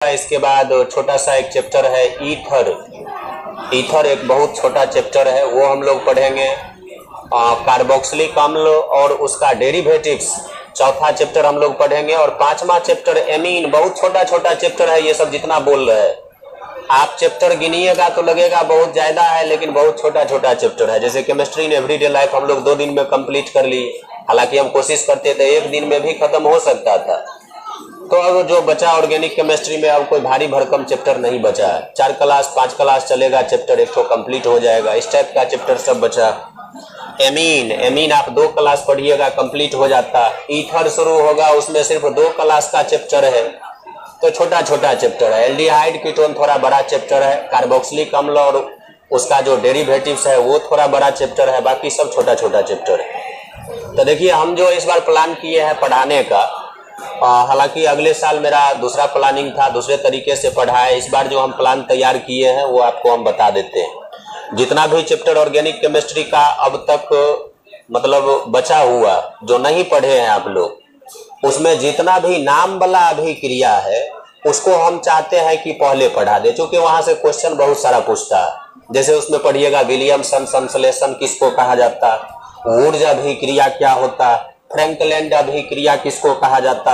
इसके बाद छोटा सा एक चैप्टर है ईथर। ईथर एक बहुत छोटा चैप्टर है, वो हम लोग पढ़ेंगे। कार्बोक्सिलिक अम्ल और उसका डेरिवेटिव्स चौथा चैप्टर हम लोग पढ़ेंगे। और पांचवा चैप्टर एमीन, बहुत छोटा छोटा चैप्टर है। ये सब जितना बोल रहे हैं आप चैप्टर गिनिएगा तो लगेगा बहुत ज्यादा है, लेकिन बहुत छोटा छोटा चैप्टर है। जैसे केमिस्ट्री इन एवरीडे लाइफ हम लोग 2 दिन में कंप्लीट कर लिए, हालांकि हम कोशिश करते थे 1 दिन में भी खत्म हो सकता था। तो अब जो बचा ऑर्गेनिक केमिस्ट्री में, अब कोई भारी भरकम चैप्टर नहीं बचा है। 4 क्लास 5 क्लास चलेगा, चैप्टर 1 तो कंप्लीट हो जाएगा। इस टाइप का चैप्टर सब बचा। एमीन आप 2 क्लास पढ़िएगा, कंप्लीट हो जाता। ईथर शुरू होगा, उसमें सिर्फ 2 क्लास का चैप्टर है, तो छोटा छोटा चैप्टर है। एल्डिहाइड कीटोन थोड़ा बड़ा चैप्टर है। कार्बोक्सिलिक अम्ल और उसका जो डेरिवेटिव्स है वो थोड़ा बड़ा चैप्टर है, बाकी सब छोटा छोटा चैप्टर है। तो देखिए, हम जो इस बार प्लान किए हैं पढ़ाने का, हालांकि अगले साल मेरा दूसरा प्लानिंग था, दूसरे तरीके से पढ़ा है। इस बार जो हम प्लान तैयार किए हैं वो आपको हम बता देते हैं। जितना भी चैप्टर ऑर्गेनिक केमिस्ट्री का अब तक मतलब बचा हुआ जो नहीं पढ़े हैं आप लोग, उसमें जितना भी नाम वाला अभिक्रिया है उसको हम चाहते हैं कि पहले पढ़ा दे, क्योंकि वहां से क्वेश्चन बहुत सारा पूछता है। जैसे उसमें पढ़िएगा विलियमसन संश्लेषण किसको कहा जाता, वुर्ज अभिक्रिया क्या होता, फ्रैंकलैंड अभिक्रिया किसको कहा जाता।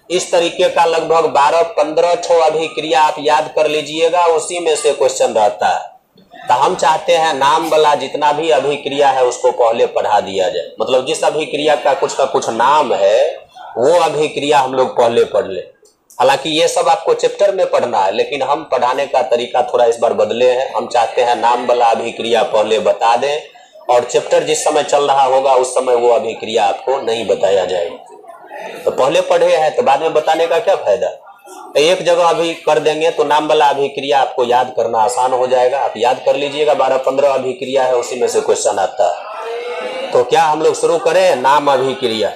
इस तरीके का लगभग 12-15 ठो अभिक्रिया आप याद कर लीजिएगा, उसी में से क्वेश्चन रहता है। तो हम चाहते हैं नाम वाला जितना भी अभिक्रिया है उसको पहले पढ़ा दिया जाए। मतलब जिस अभिक्रिया का कुछ नाम है वो अभिक्रिया हम लोग पहले पढ़ ले। हालांकि ये सब आपको चैप्टर में पढ़ना है, लेकिन हम पढ़ाने का तरीका थोड़ा इस बार बदले हैं। हम चाहते हैं नाम वाला अभिक्रिया पहले बता दें, और चैप्टर जिस समय चल रहा होगा उस समय वो अभिक्रिया आपको नहीं बताया जाएगा। तो पहले पढ़े हैं तो बाद में बताने का क्या फायदा। तो एक जगह अभी कर देंगे तो नाम वाला अभिक्रिया आपको याद करना आसान हो जाएगा। आप याद कर लीजिएगा, 12-15 अभिक्रिया है, उसी में से क्वेश्चन आता है। तो क्या हम लोग शुरू करें? नाम अभिक्रिया,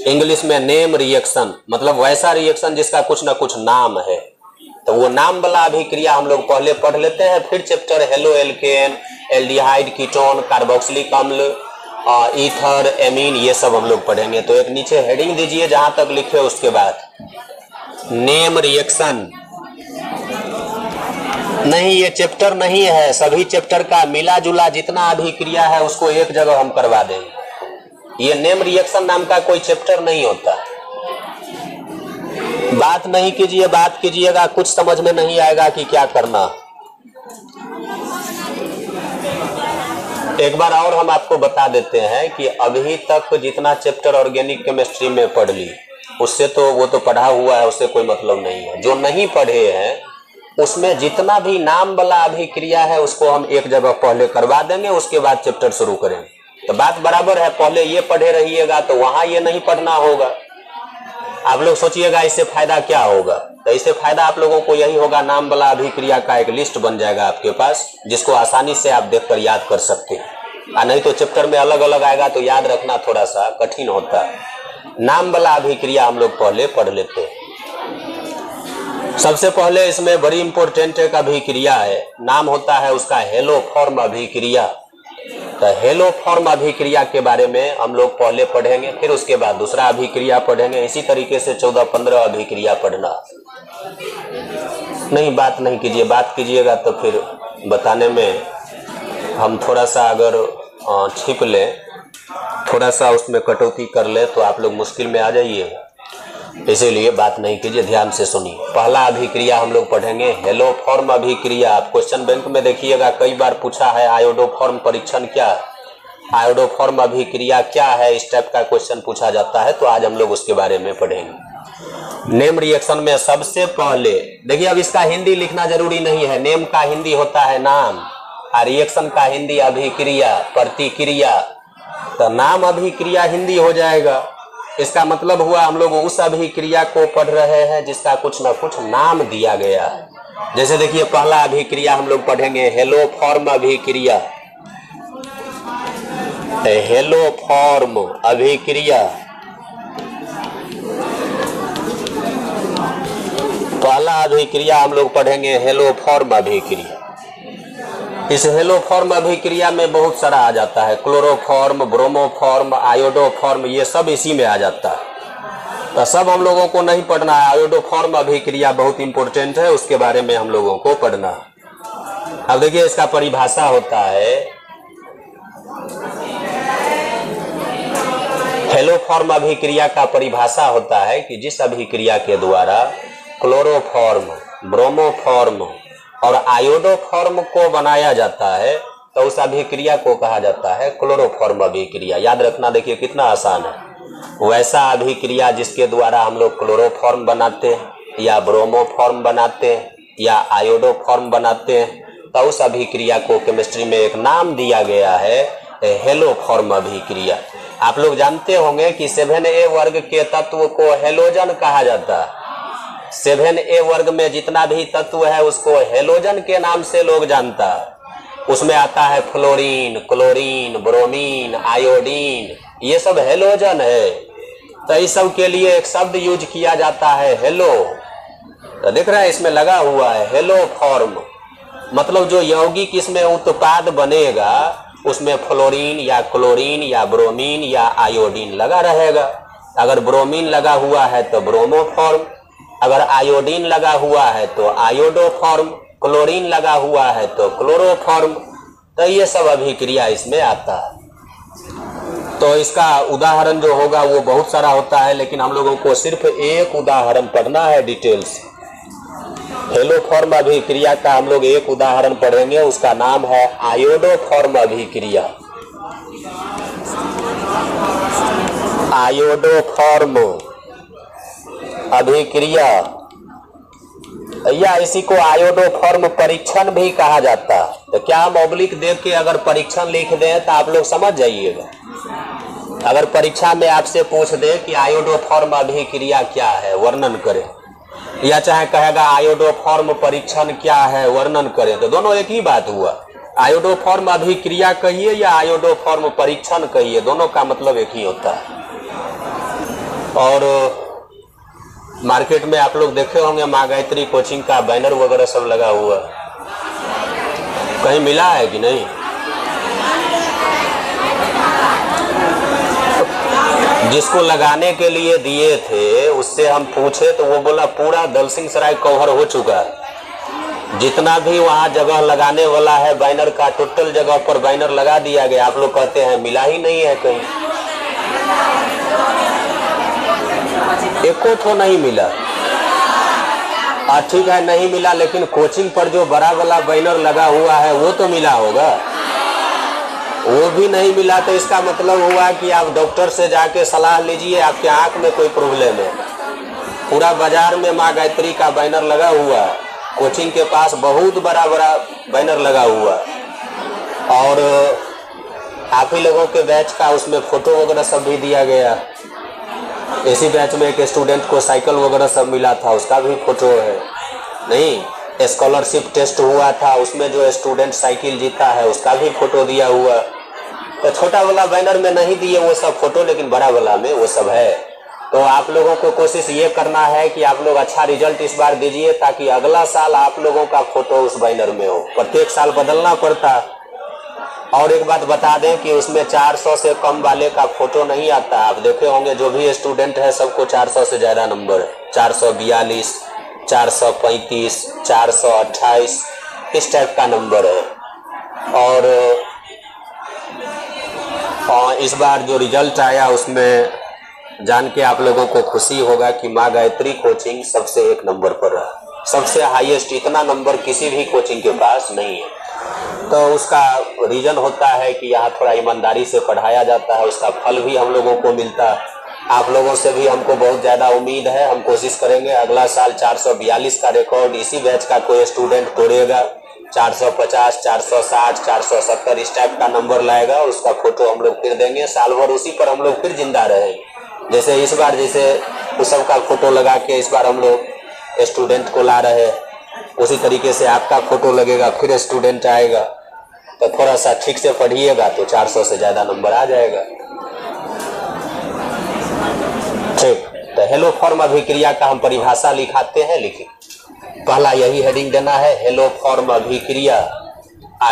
इंग्लिश में नेम रिएक्शन, मतलब वैसा रिएक्शन जिसका कुछ ना कुछ नाम है। तो वो नाम वाला अभिक्रिया हम लोग पहले पढ़ लेते हैं, फिर chapter halo alkane, aldehyde ketone, carboxylic अम्ल, ईथर, एमीन, ये सब हम लोग पढ़ेंगे। तो एक नीचे हेडिंग दीजिए जहां तक लिखे, उसके बाद नेम रिएक्शन। नहीं, ये चैप्टर नहीं है, सभी चैप्टर का मिला जुला जितना अभिक्रिया है उसको एक जगह हम करवा देंगे। ये नेम रिएक्शन नाम का कोई चैप्टर नहीं होता। बात नहीं कीजिए, बात कीजिएगा, कुछ समझ में नहीं आएगा कि क्या करना। एक बार और हम आपको बता देते हैं कि अभी तक जितना चैप्टर ऑर्गेनिक केमिस्ट्री में पढ़ ली उससे तो वो तो पढ़ा हुआ है, उससे कोई मतलब नहीं है। जो नहीं पढ़े हैं उसमें जितना भी नाम वाला अभिक्रिया है उसको हम एक जगह पहले करवा देंगे, उसके बाद चैप्टर शुरू करेंगे। तो बात बराबर है, पहले ये पढ़े रहिएगा तो वहां ये नहीं पढ़ना होगा। आप लोग सोचिएगा इससे फायदा क्या होगा। तो इससे फायदा आप लोगों को यही होगा, नाम वाला अभिक्रिया का एक लिस्ट बन जाएगा आपके पास, जिसको आसानी से आप देखकर याद कर सकते हैं। नहीं तो चैप्टर में अलग अलग आएगा तो याद रखना थोड़ा सा कठिन होता है। नाम वाला अभिक्रिया हम लोग पहले पढ़ लेते हैं। सबसे पहले इसमें बड़ी इंपॉर्टेंट एक अभिक्रिया है, नाम होता है उसका हेलोफॉर्म अभिक्रिया। तो हेलोफॉर्म अभिक्रिया के बारे में हम लोग पहले पढ़ेंगे, फिर उसके बाद दूसरा अभिक्रिया पढ़ेंगे। इसी तरीके से 14-15 अभिक्रिया पढ़ना। नहीं, बात नहीं कीजिए, बात कीजिएगा तो फिर बताने में हम थोड़ा सा अगर छिप लें, थोड़ा सा उसमें कटौती कर ले तो आप लोग मुश्किल में आ जाइएगा। इसीलिए बात नहीं कीजिए, ध्यान से सुनिए। पहला अभिक्रिया हम लोग पढ़ेंगे हेलोफॉर्म अभिक्रिया। आप क्वेश्चन बैंक में देखिएगा, कई बार पूछा है आयोडोफॉर्म परीक्षण क्या, आयोडोफॉर्म अभिक्रिया क्या है, इस टाइप का क्वेश्चन पूछा जाता है। तो आज हम लोग उसके बारे में पढ़ेंगे। नेम रिएक्शन में सबसे पहले देखिए, अब इसका हिंदी लिखना जरूरी नहीं है। नेम का हिंदी होता है नाम, और रिएक्शन का हिंदी अभिक्रिया, प्रतिक्रिया। तो नाम अभिक्रिया हिंदी हो जाएगा। इसका मतलब हुआ हम लोग उस अभिक्रिया को पढ़ रहे हैं जिसका कुछ ना कुछ नाम दिया गया है। जैसे देखिए, पहला अभिक्रिया हम लोग पढ़ेंगे हेलोफॉर्म अभिक्रिया। हेलोफॉर्म अभिक्रिया, पहला अभिक्रिया हम लोग पढ़ेंगे हेलोफॉर्म अभिक्रिया। इस हेलोफॉर्म अभिक्रिया में बहुत सारा आ जाता है, क्लोरोफॉर्म, ब्रोमोफॉर्म, आयोडोफॉर्म, ये सब इसी में आ जाता है। तो सब हम लोगों को नहीं पढ़ना है। आयोडोफॉर्म अभिक्रिया बहुत इंपॉर्टेंट है, उसके बारे में हम लोगों को पढ़ना है। अब देखिए इसका परिभाषा होता है, हेलोफॉर्म अभिक्रिया का परिभाषा होता है कि जिस अभिक्रिया के द्वारा क्लोरोफॉर्म, ब्रोमोफॉर्म और आयोडोफॉर्म को बनाया जाता है तो उस अभिक्रिया को कहा जाता है क्लोरोफॉर्म अभिक्रिया। याद रखना, देखिए कितना आसान है। वैसा अभिक्रिया जिसके द्वारा हम लोग क्लोरोफॉर्म बनाते हैं या ब्रोमोफॉर्म बनाते हैं या आयोडोफॉर्म बनाते हैं, तो उस अभिक्रिया को केमिस्ट्री में एक नाम दिया गया है हेलोफॉर्म अभिक्रिया। आप लोग जानते होंगे कि 7A वर्ग के तत्व को हेलोजन कहा जाता है। 7A वर्ग में जितना भी तत्व है उसको हेलोजन के नाम से लोग जानता है। उसमें आता है फ्लोरीन, क्लोरीन, ब्रोमीन, आयोडीन, ये सब हेलोजन है। तो इस सब के लिए एक शब्द यूज किया जाता है हेलो। तो देख रहे हैं इसमें लगा हुआ है हेलोफॉर्म, मतलब जो यौगिक इसमें उत्पाद बनेगा उसमें फ्लोरीन या क्लोरीन या ब्रोमीन या आयोडीन लगा रहेगा। अगर ब्रोमीन लगा हुआ है तो ब्रोमोफॉर्म, अगर आयोडीन लगा हुआ है तो आयोडोफॉर्म, क्लोरीन लगा हुआ है तो क्लोरोफॉर्म। तो ये सब अभिक्रिया इसमें आता है। तो इसका उदाहरण जो होगा वो बहुत सारा होता है, लेकिन हम लोगों को सिर्फ एक उदाहरण पढ़ना है डिटेल्स। हेलोफॉर्म अभिक्रिया का हम लोग एक उदाहरण पढ़ेंगे, उसका नाम है आयोडोफॉर्म अभिक्रिया। आयोडोफॉर्म अभिक्रिया या इसी को आयोडोफॉर्म परीक्षण भी कहा जाता है। तो क्या हम ऑब्लिक देख के अगर परीक्षण लिख दें तो आप लोग समझ जाइएगा। अगर परीक्षा में आपसे पूछ दे कि आयोडोफॉर्म अभिक्रिया क्या है वर्णन करें, या चाहे कहेगा आयोडोफॉर्म परीक्षण क्या है वर्णन करें, तो दोनों एक ही बात हुआ। आयोडोफॉर्म अभिक्रिया कहिए या आयोडोफॉर्म परीक्षण कहिए, दोनों का मतलब एक ही होता है। और मार्केट में आप लोग देखे होंगे माँ गायत्री कोचिंग का बैनर वगैरह सब लगा हुआ, कहीं मिला है कि नहीं? जिसको लगाने के लिए दिए थे उससे हम पूछे तो वो बोला पूरा दलसिंह सराय कवर हो चुका है। जितना भी वहाँ जगह लगाने वाला है बैनर का, टोटल जगह पर बैनर लगा दिया गया। आप लोग कहते हैं मिला ही नहीं है कहीं, एको तो नहीं मिला। ठीक है नहीं मिला, लेकिन कोचिंग पर जो बड़ा वाला बैनर लगा हुआ है वो तो मिला होगा। वो भी नहीं मिला तो इसका मतलब हुआ कि आप डॉक्टर से जाके सलाह लीजिए, आपके आंख में कोई प्रॉब्लम है। पूरा बाजार में माँ गायत्री का बैनर लगा हुआ है, कोचिंग के पास बहुत बड़ा बड़ा बैनर लगा हुआ है। और आप ही लोगों के बैच का उसमें फोटो वगैरह सब भी दिया गया। इसी बैच में एक स्टूडेंट को साइकिल वगैरह सब मिला था, उसका भी फोटो है। नहीं, स्कॉलरशिप टेस्ट हुआ था, उसमें जो स्टूडेंट साइकिल जीता है उसका भी फोटो दिया हुआ। तो छोटा वाला बैनर में नहीं दिए वो सब फोटो, लेकिन बड़ा वाला में वो सब है। तो आप लोगों को कोशिश ये करना है कि आप लोग अच्छा रिजल्ट इस बार दीजिए, ताकि अगला साल आप लोगों का फोटो उस बैनर में हो। प्रत्येक साल बदलना पड़ता। और एक बात बता दें कि उसमें 400 से कम वाले का फोटो नहीं आता। आप देखे होंगे जो भी स्टूडेंट है सबको 400 से ज़्यादा नंबर है, 442, 435, 428 इस टाइप का नंबर है। और इस बार जो रिजल्ट आया उसमें जान के आप लोगों को खुशी होगा कि माँ गायत्री कोचिंग सबसे एक नंबर पर है, सबसे हाईएस्ट। इतना नंबर किसी भी कोचिंग के पास नहीं है। तो उसका रीजन होता है कि यहाँ थोड़ा ईमानदारी से पढ़ाया जाता है, उसका फल भी हम लोगों को मिलता है। आप लोगों से भी हमको बहुत ज़्यादा उम्मीद है। हम कोशिश करेंगे अगला साल 442 का रिकॉर्ड इसी बैच का कोई स्टूडेंट तोड़ेगा, 450, 460, 470 इस टाइप का नंबर लाएगा और उसका फोटो हम लोग फिर देंगे। साल भर उसी पर हम लोग फिर जिंदा रहेंगे। जैसे इस बार जैसे उस सब का फोटो लगा के इस बार हम लोग स्टूडेंट को ला रहे हैं, उसी तरीके से आपका फोटो लगेगा, फिर स्टूडेंट आएगा। तो थोड़ा सा ठीक से पढ़िएगा तो 400 से ज़्यादा नंबर आ जाएगा। ठीक, तो हेलोफॉर्म अभिक्रिया का हम परिभाषा लिखाते हैं। लिखिए, पहला यही हेडिंग देना है, हेलोफॉर्म अभिक्रिया।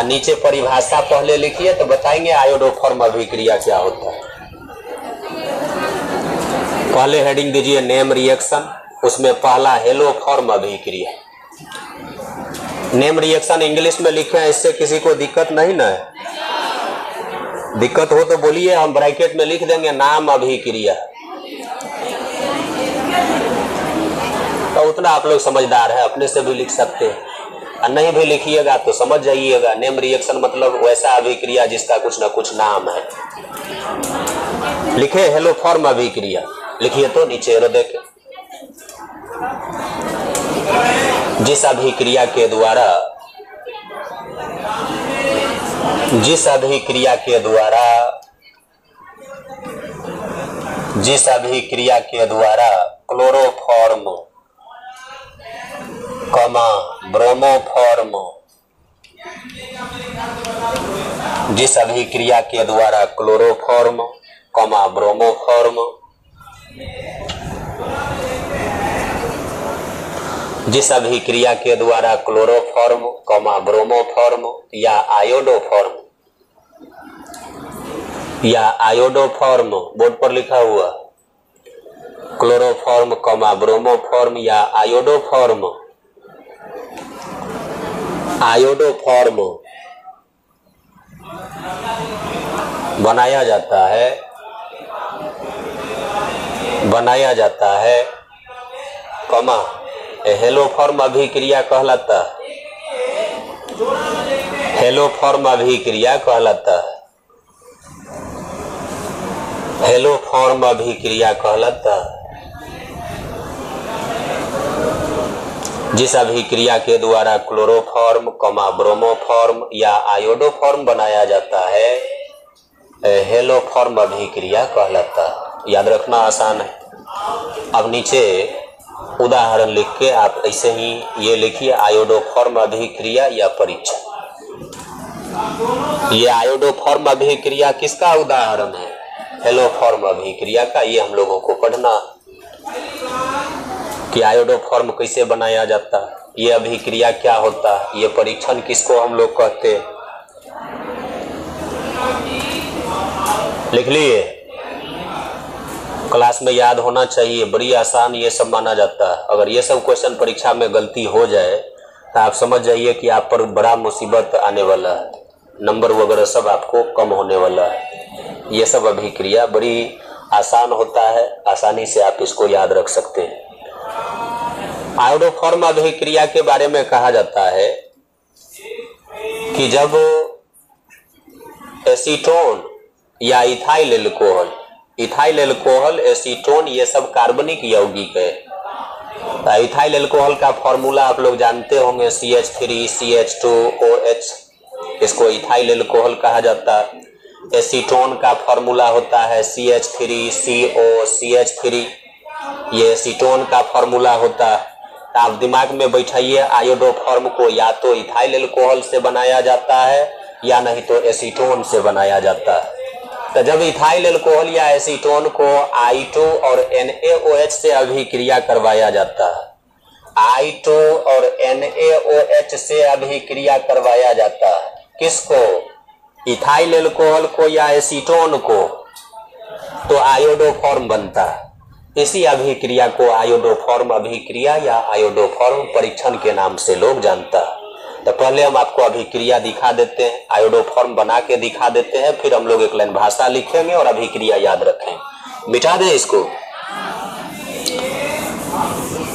नीचे परिभाषा पहले लिखिए तो बताएंगे आयोडोफॉर्म अभिक्रिया क्या होता है। पहले हेडिंग दीजिए नेम रिएक्शन, उसमें पहला हेलो फॉर्म अभिक्रिया। नेम रिएक्शन इंग्लिश में लिखे हैं, इससे किसी को दिक्कत नहीं ना है? दिक्कत हो तो बोलिए, हम ब्रैकेट में लिख देंगे नाम अभिक्रिया। तो उतना आप लोग समझदार है, अपने से भी लिख सकते हैं, और नहीं भी लिखिएगा तो समझ जाइएगा। नेम रिएक्शन मतलब वैसा अभिक्रिया जिसका कुछ ना कुछ नाम है। लिखे हेलो फॉर्म अभिक्रिया, लिखिए तो नीचे रो देखे। जिस अभिक्रिया के द्वारा क्लोरोफॉर्म, ब्रोमोफॉर्म, जिस अभिक्रिया के द्वारा क्लोरोफॉर्म, ब्रोमोफॉर्म, जिस अभिक्रिया के द्वारा क्लोरोफॉर्म, ब्रोमोफॉर्म या आयोडोफॉर्म, बोर्ड पर लिखा हुआ क्लोरोफॉर्म, ब्रोमोफॉर्म या आयोडोफॉर्म बनाया जाता है, हेलो फॉर्म अभिक्रिया कहलाता है। हेलो फॉर्म अभिक्रिया कहलाता है। हेलो फॉर्म अभिक्रिया कहलाता है। जिस अभिक्रिया के द्वारा क्लोरोफॉर्म, ब्रोमोफॉर्म या आयोडोफॉर्म बनाया जाता है, हेलो फॉर्म अभिक्रिया कहलाता है। याद रखना आसान है। अब नीचे उदाहरण लिख के आप ऐसे ही ये लिखिए, आयोडोफॉर्म अभिक्रिया या परीक्षण। ये आयोडोफॉर्म अभिक्रिया किसका उदाहरण है? हेलो फॉर्म अभिक्रिया का। ये हम लोगों को पढ़ना कि आयोडोफॉर्म कैसे बनाया जाता है, ये अभिक्रिया क्या होता है, ये परीक्षण किसको हम लोग कहते हैं। लिख लिए? क्लास में याद होना चाहिए, बड़ी आसान ये सब माना जाता है। अगर ये सब क्वेश्चन परीक्षा में गलती हो जाए तो आप समझ जाइए कि आप पर बड़ा मुसीबत आने वाला है, नंबर वगैरह सब आपको कम होने वाला है। ये सब अभिक्रिया बड़ी आसान होता है, आसानी से आप इसको याद रख सकते हैं। आयोडोफॉर्म अभिक्रिया के बारे में कहा जाता है कि जब एसीटोन या इथाइल एल्कोहल, एसीटोन, ये सब कार्बनिक यौगिक है। इथाइल एल्कोहल का फॉर्मूला आप लोग जानते होंगे, CH3CH2OH, इसको इथाइल एल्कोहल कहा जाता है। एसीटोन का फॉर्मूला होता है CH3COCH3, ये एसीटोन का फॉर्मूला होता है। आप दिमाग में बैठाइए, आयोडोफॉर्म को या तो इथाइल एल्कोहल से बनाया जाता है या नहीं तो एसीटोन से बनाया जाता है। तो जब इथाइल एल्कोहल या एसीटोन को I2 और NaOH से अभिक्रिया करवाया जाता है, I2 और NaOH से अभिक्रिया करवाया जाता है, किसको? इथाइल एल्कोहल को या एसीटोन को, तो आयोडोफॉर्म बनता है। इसी अभिक्रिया को आयोडोफॉर्म अभिक्रिया या आयोडोफॉर्म परीक्षण के नाम से लोग जानता है। तो पहले हम आपको अभिक्रिया दिखा देते हैं, आयोडोफॉर्म बना के दिखा देते हैं, फिर हम लोग एक लाइन भाषा लिखेंगे और अभिक्रिया याद रखें। मिटा दें इसको।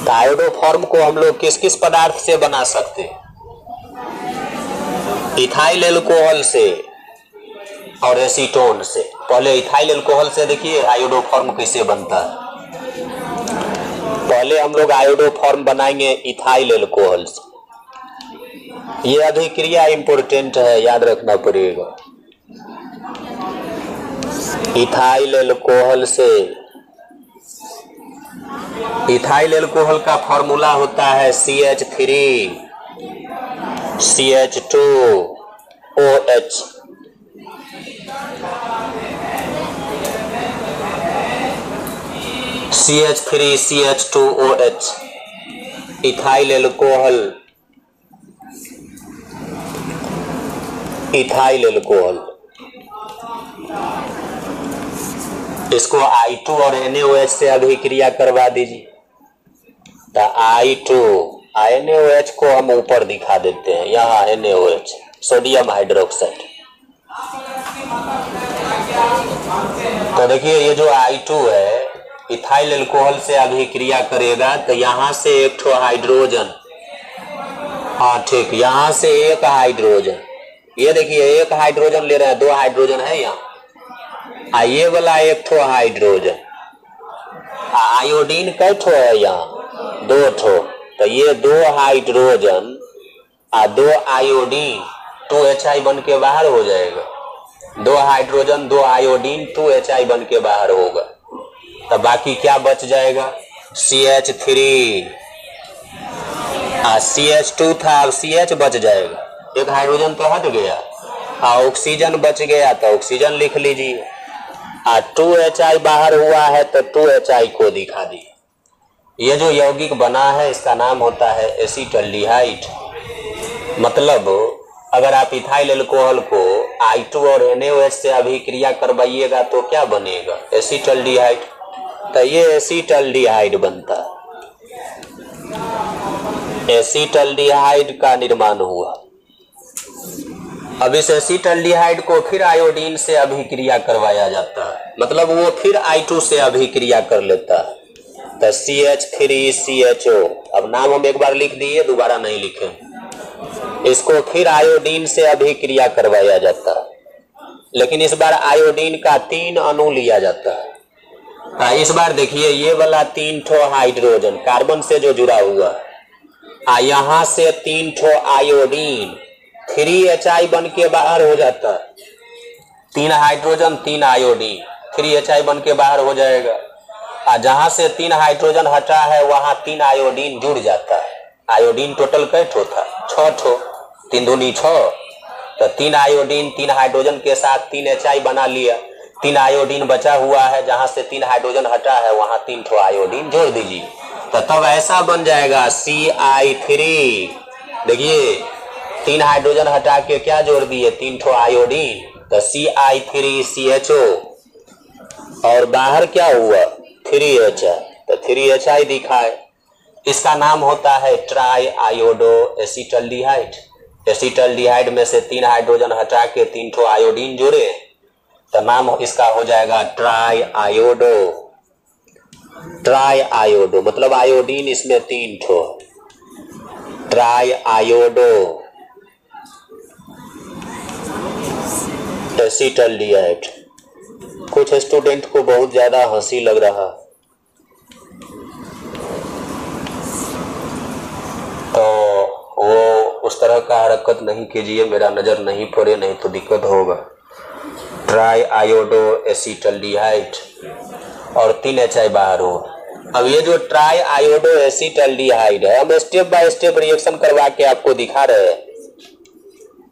तो आयोडोफॉर्म को हम लोग किस किस पदार्थ से बना सकते हैं? इथाइल एल्कोहल से और एसीटोन से। पहले इथाइल एल्कोहल से देखिए आयोडोफॉर्म कैसे बनता है। पहले हम लोग आयोडोफॉर्म बनाएंगे इथाइल एल्कोहल से। ये अभिक्रिया इंपॉर्टेंट है, याद रखना पड़ेगा। इथाइल एल्कोहल से, इथाइल एल्कोहल का फॉर्मूला होता है CH3CH2OH। CH3CH2OH इथाइल एल्कोहल, इसको I2 और NaOH से अभिक्रिया करवा दीजिए। तो I2 NaOH को हम ऊपर दिखा देते हैं, यहाँ NaOH सोडियम हाइड्रोक्साइड। तो देखिए ये जो I2 है इथाइल अल्कोहल से अभिक्रिया करेगा तो यहाँ से एक ठो हाइड्रोजन, हाँ ठीक, यहाँ से एक हाइड्रोजन, ये देखिए एक हाइड्रोजन ले रहे हैं, दो हाइड्रोजन है यहाँ, ये वाला एक ठो हाइड्रोजन, आयोडीन कै ठो है यहाँ, दो ठो, तो ये दो हाइड्रोजन दो आयोडीन 2HI बन के बाहर हो जाएगा, दो हाइड्रोजन दो आयोडीन 2HI बन के बाहर होगा। तो बाकी क्या बच जाएगा, CH3, CH2 था, अब CH बच जाएगा, एक हाइड्रोजन तो हट गया, ऑक्सीजन बच गया तो ऑक्सीजन लिख लीजिए, 2HI बाहर हुआ है तो 2HI को दिखा दी। ये जो यौगिक बना है इसका नाम होता है एसीटल्डिहाइड। मतलब अगर आप इथाइल अल्कोहल को I2 और NaOH से अभिक्रिया करवाइएगा तो क्या बनेगा, एसीटल्डिहाइड। तो ये एसीटल्डिहाइड बनता है, एसीटल्डिहाइड का निर्माण हुआ। अब इस एसीटल्डिहाइड को फिर आयोडीन से अभिक्रिया करवाया जाता है, मतलब वो फिर I2 से अभिक्रिया कर लेता है, तो CH3CHO। अब नाम हम एक बार लिख दिए, दोबारा नहीं लिखें। इसको फिर आयोडीन से अभिक्रिया करवाया जाता है, लेकिन इस बार आयोडीन का 3 अणु लिया जाता है। इस बार देखिए ये वाला 3 ठो हाइड्रोजन कार्बन से जो जुड़ा हुआ है, यहाँ से 3 ठो आयोडीन 3HI बन के बाहर हो जाता है, 3 हाइड्रोजन 3 आयोडीन 3HI बन के बाहर हो जाएगा। जहां से 3 हाइड्रोजन हटा है वहां 3 आयोडीन जुड़ जाता है। आयोडीन टोटल कै ठो था, 6 ठो, 3 दूनी 6, तो 3 आयोडीन 3 हाइड्रोजन के साथ 3HI बना लिया, 3 आयोडीन बचा हुआ है, जहां से 3 हाइड्रोजन हटा है वहां 3 ठो आयोडीन जोड़ दीजिए, तो तब ऐसा बन जाएगा CI3। देखिए 3 हाइड्रोजन हटा के क्या जोड़ दिए, 3 ठो आयोडीन, तो CI3CHO, और बाहर क्या हुआ 3HI, तो 3HI दिखा है। इसका नाम होता है ट्राई आयोडो एसीटल्डिहाइड। एसीटल्डिहाइड में से 3 हाइड्रोजन हटा के 3 ठो आयोडीन जोड़े, तो नाम इसका हो जाएगा ट्राई आयोडो। ट्राई आयोडो मतलब आयोडीन इसमें 3 ठो, ट्राई आयोडो एसीटल्डिहाइड। कुछ स्टूडेंट को बहुत ज्यादा हंसी लग रहा, तो वो उस तरह का हरकत नहीं कीजिए, मेरा नजर नहीं पड़े, नहीं तो दिक्कत होगा। ट्राई आयोडो एसीटल्डिहाइड और 3HI बाहर हो। अब ये जो ट्राई आयोडो एसीटल्डिहाइड है, हम स्टेप बाय स्टेप रिएक्शन करवा के आपको दिखा रहे हैं।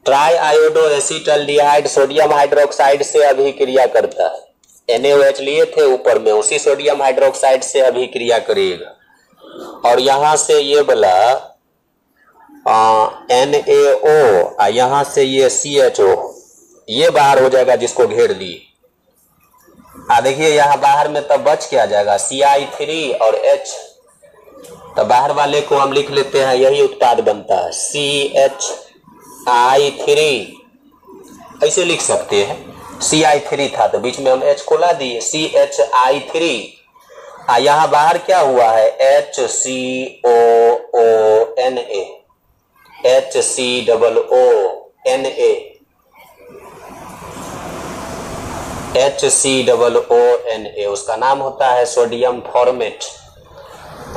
Try iodo acetaldehyde sodium hydroxide से अभिक्रिया करता है, NaOH लिए थे ऊपर में, उसी सोडियम हाइड्रोक्साइड से अभिक्रिया करेगा, और यहाँ से ये वाला NaO, यहाँ से ये CHO, ये बाहर हो जाएगा जिसको घेर दिए। देखिए यहाँ बाहर में तब बच क्या जाएगा, CI3 और H, तो बाहर वाले को हम लिख लेते हैं, यही उत्पाद बनता है CHI3, ऐसे लिख सकते हैं। CI3 था तो बीच में हम H को ला दिए, CHI3। यहाँ बाहर क्या हुआ है, HCOONA, HCOONA, HCOONA, उसका नाम होता है सोडियम फॉर्मेट।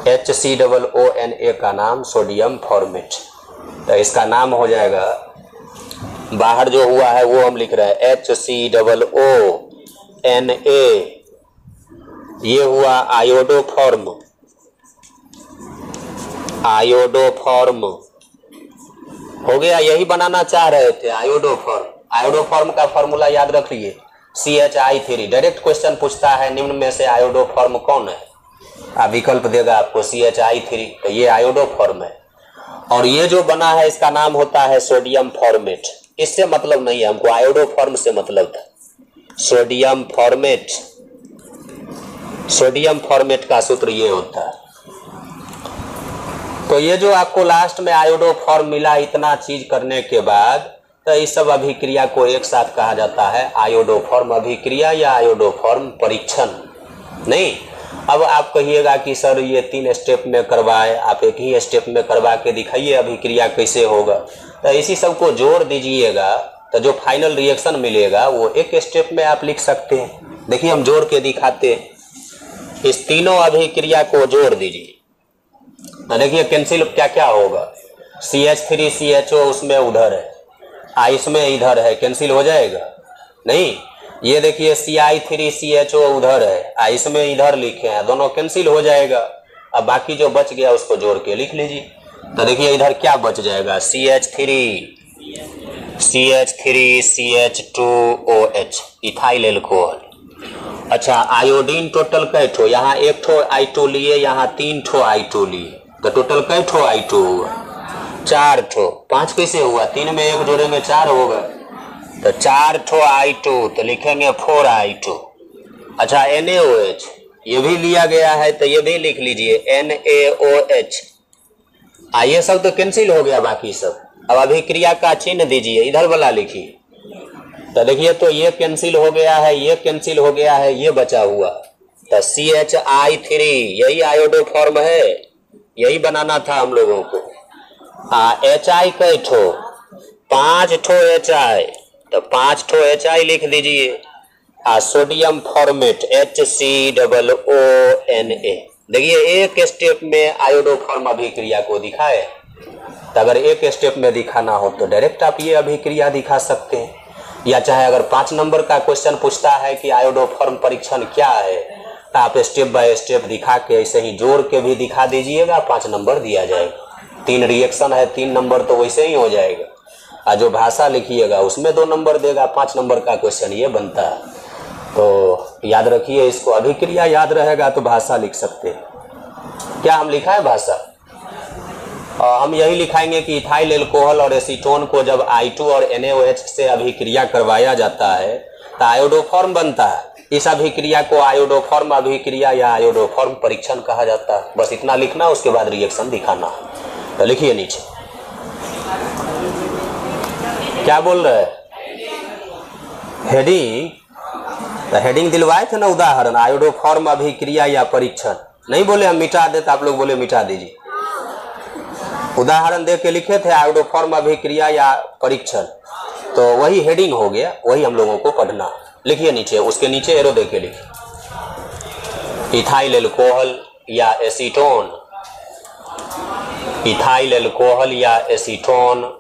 HCOONA का नाम सोडियम फॉर्मेट, तो इसका नाम हो जाएगा, बाहर जो हुआ है वो हम लिख रहे हैं HCOONA, ये हुआ आयोडोफॉर्म। आयोडोफॉर्म हो गया, यही बनाना चाह रहे थे आयोडोफॉर्म। आयोडोफॉर्म का फॉर्मूला याद रख लिए, CHI3। डायरेक्ट क्वेश्चन पूछता है निम्न में से आयोडोफॉर्म कौन है, विकल्प देगा आपको CHI3, तो ये आयोडोफॉर्म है। और ये जो बना है इसका नाम होता है सोडियम फॉर्मेट। इससे मतलब नहीं है हमको, आयोडोफॉर्म से मतलब था। सोडियम फॉर्मेट सोडियम फॉर्मेट का सूत्र ये होता है। तो ये जो आपको लास्ट में आयोडोफॉर्म मिला, इतना चीज करने के बाद, तो इस सब अभिक्रिया को एक साथ कहा जाता है आयोडोफॉर्म अभिक्रिया या आयोडोफॉर्म परीक्षण। नहीं, अब आप कहिएगा कि सर ये 3 स्टेप में करवाए, आप एक ही स्टेप में करवा के दिखाइए अभिक्रिया कैसे होगा। तो इसी सब को जोड़ दीजिएगा तो जो फाइनल रिएक्शन मिलेगा वो एक स्टेप में आप लिख सकते हैं। देखिए हम जोड़ के दिखाते हैं। इस तीनों अभिक्रिया को जोड़ दीजिए, देखिए कैंसिल क्या क्या होगा। CH3CHO उसमें उधर है, इसमें इधर है, कैंसिल हो जाएगा नहीं। ये देखिए CI3CHO उधर है, इसमें इधर लिखे हैं, दोनों कैंसिल हो जाएगा। अब बाकी जो बच गया उसको जोड़ के लिख लीजिए। तो देखिए इधर क्या बच जाएगा, CH3CH2OH इथाइल एल्कोहल। अच्छा, आयोडीन टोटल कै ठो, यहाँ 1 ठो I2 लिए, यहाँ 3 ठो I2 लिए, तो टोटल कै ठो I2 हुआ, 4 ठो। 5 कैसे हुआ, 3 में 1 जोड़ेंगे 4 होगा, तो 4 ठो I2, तो लिखेंगे 4 I2। अच्छा, NaOH ये भी लिया गया है, तो ये भी लिख लीजिए NaOH। ये सब तो कैंसिल हो गया बाकी सब। अब अभिक्रिया का चिन्ह दीजिए, इधर वाला लिखिए। तो देखिए तो ये कैंसिल हो गया है, ये कैंसिल हो गया है, ये बचा हुआ, तो CHI3 यही आयोडोफॉर्म है, यही बनाना था हम लोगों को। HI कै ठो, 5 ठो HI, तो 5 ठो HI लिख दीजिए। Sodium format HCOONA। देखिए एक स्टेप में आयोडोफॉर्म अभिक्रिया को दिखाए, तो अगर एक स्टेप में दिखाना हो तो डायरेक्ट आप ये अभिक्रिया दिखा सकते हैं, या चाहे अगर 5 नंबर का क्वेश्चन पूछता है कि आयोडोफॉर्म परीक्षण क्या है, तो आप स्टेप बाय स्टेप दिखा के ऐसे ही जोड़ के भी दिखा दीजिएगा, 5 नंबर दिया जाएगा। 3 रिएक्शन है, 3 नंबर तो वैसे ही हो जाएगा। और जो भाषा लिखिएगा उसमें 2 नंबर देगा, 5 नंबर का क्वेश्चन ये बनता है। तो याद रखिए इसको, अभिक्रिया याद रहेगा तो भाषा लिख सकते हैं। क्या हम लिखा है भाषा? हम यही लिखाएंगे कि इथाइल एल्कोहल और एसीटोन को जब I2 और NaOH से अभिक्रिया करवाया जाता है तो आयोडोफॉर्म बनता है। इस अभिक्रिया को आयोडोफॉर्म अभिक्रिया या आयोडोफॉर्म परीक्षण कहा जाता है। बस इतना लिखना, उसके बाद रिएक्शन दिखाना। तो लिखिए नीचे क्या बोल रहे हैं, हेडिंग। तो हेडिंग दिलवाए थे ना, उदाहरण आयोडोफॉर्म अभिक्रिया या परीक्षण। नहीं बोले हम मिटा देते, आप लोग बोले मिटा दीजिए। उदाहरण दे के लिखे थे आयोडोफॉर्म अभिक्रिया या परीक्षण, तो वही हेडिंग हो गया, वही हम लोगों को पढ़ना। लिखिए नीचे, उसके नीचे एरो दे के लिखिए। इथाइल एल्कोहल या एसीटोन, इथाइल एल्कोहल या एसीटोन,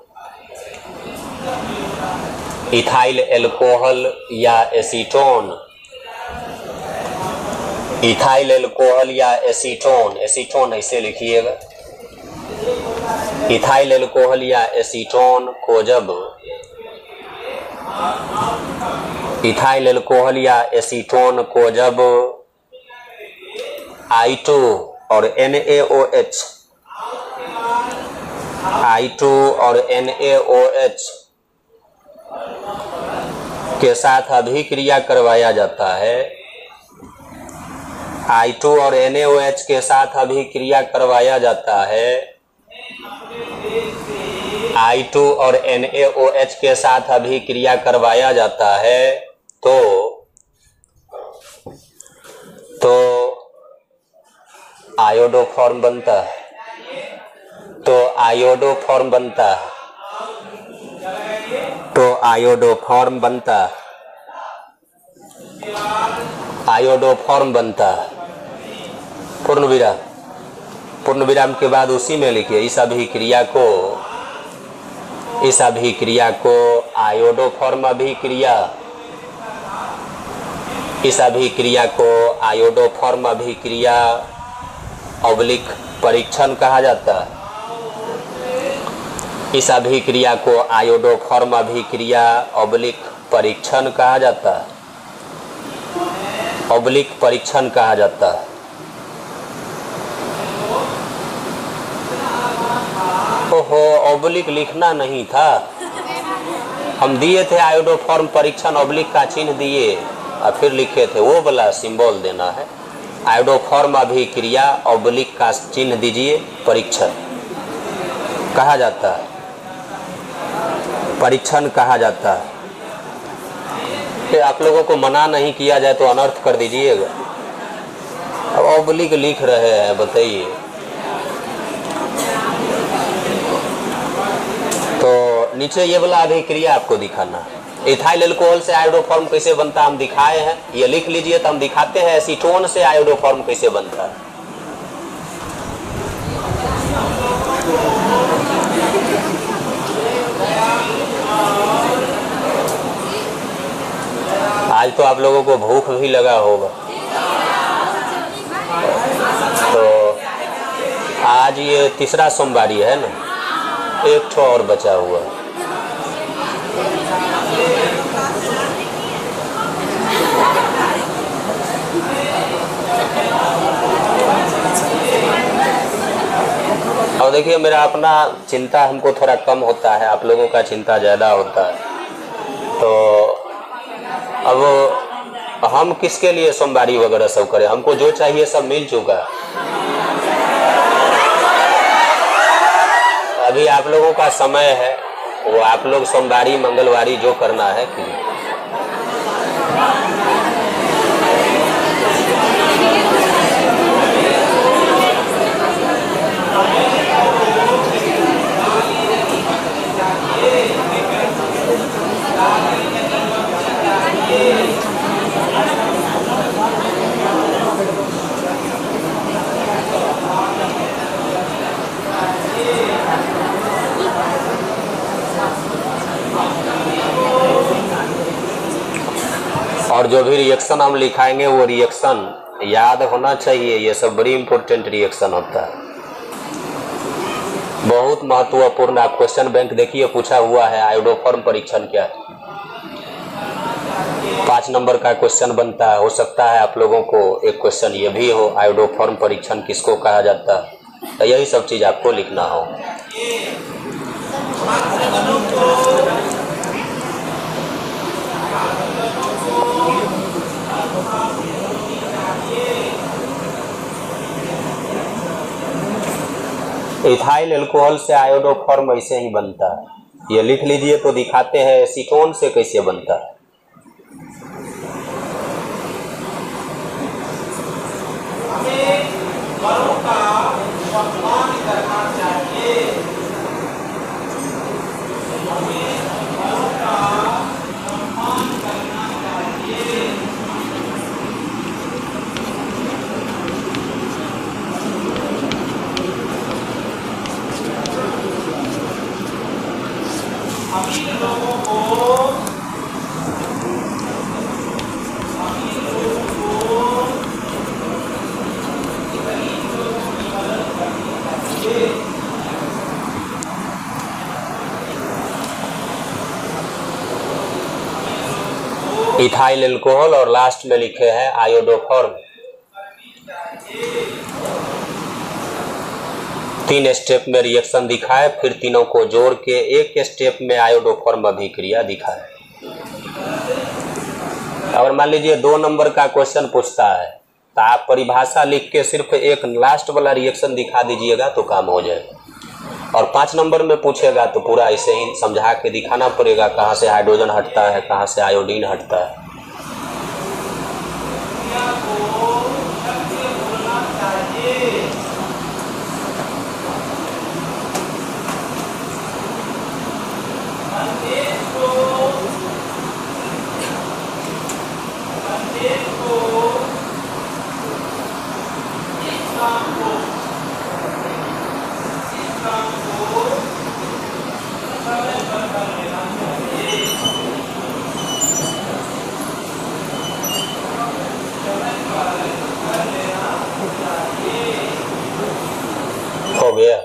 इथाइल एल्कोहल या एसीटोन, इथाइल एल्कोहल या एसीटोन। एसीटोन ऐसे लिखिएगा। इथाइल एल्कोहल या एसीटोन को जब, इथाइल एल्कोहल या एसीटोन को जब I2 और NaOH, I2 और NaOH के साथ अभिक्रिया करवाया जाता है, I2 और NaOH के साथ अभिक्रिया करवाया जाता है, I2 और NaOH के साथ अभिक्रिया करवाया जाता है, तो आयोडोफॉर्म बनता है, तो आयोडोफॉर्म बनता है, तो आयोडोफॉर्म बनता है, आयोडोफॉर्म बनता है। पूर्ण विराम, पूर्ण विराम के बाद उसी में लिखिए इस अभिक्रिया को आयोडोफॉर्म अभिक्रिया, इस अभिक्रिया को आयोडोफॉर्म अभिक्रिया ऑब्लिक परीक्षण कहा जाता है। इस अभिक्रिया को आयोडोफॉर्म अभिक्रिया ऑब्लिक परीक्षण कहा जाता है, ऑब्लिक परीक्षण कहा जाता है। ओहो, ऑब्लिक लिखना नहीं था, हम दिए थे आयोडोफॉर्म परीक्षण, ऑब्लिक का चिन्ह दिए और फिर लिखे थे, वो वाला सिंबल देना है। आयोडोफॉर्म अभिक्रिया ऑब्लिक का चिन्ह दीजिए, परीक्षण कहा जाता है, परीक्षण कहा जाता है। फिर आप लोगों को मना नहीं किया जाए तो अनर्थ कर दीजिएगा। अब ऑब्लिक लिख रहे हैं, बताइए। तो नीचे ये वाला अभिक्रिया आपको दिखाना। इथाइल अल्कोहल से आयोडोफॉर्म कैसे बनता है हम दिखाए हैं, ये लिख लीजिए। तो हम दिखाते हैं एसीटोन से आयोडोफॉर्म कैसे बनता है। आज तो आप लोगों को भूख भी लगा होगा, तो आज ये तीसरा सोमवारी है ना, एक ठो और बचा हुआ है। और देखिए, मेरा अपना चिंता हमको थोड़ा कम होता है, आप लोगों का चिंता ज़्यादा होता है। तो अब हम किसके लिए सोमवारी वगैरह सब करें, हमको जो चाहिए सब मिल चुका है। अभी आप लोगों का समय है, वो आप लोग सोमवारी मंगलवारी जो करना है कीजिए। और जो भी रिएक्शन हम लिखाएंगे वो रिएक्शन याद होना चाहिए। ये सब बड़ी इंपॉर्टेंट रिएक्शन होता है, बहुत महत्वपूर्ण। आप क्वेश्चन बैंक देखिए, पूछा हुआ है आयोडोफॉर्म परीक्षण क्या है। 5 नंबर का क्वेश्चन बनता है। हो सकता है आप लोगों को एक क्वेश्चन ये भी हो, आयोडोफॉर्म परीक्षण किसको कहा जाता है। तो यही सब चीज आपको लिखना हो। इथाइल अल्कोहल से आयोडोफॉर्म ऐसे ही बनता है, ये लिख लीजिए। तो दिखाते हैं एसीटोन से कैसे बनता है। इथाइल अल्कोहल और लास्ट में लिखे हैं आयोडोफॉर्म। 3 स्टेप में रिएक्शन दिखाए, फिर तीनों को जोड़ के एक स्टेप में आयोडोफॉर्म अभिक्रिया दिखाए। अगर मान लीजिए 2 नंबर का क्वेश्चन पूछता है तो आप परिभाषा लिख के सिर्फ एक लास्ट वाला रिएक्शन दिखा दीजिएगा तो काम हो जाएगा। और 5 नंबर में पूछेगा तो पूरा ऐसे ही समझा के दिखाना पड़ेगा, कहाँ से हाइड्रोजन हटता है, कहाँ से आयोडीन हटता है। हो गया।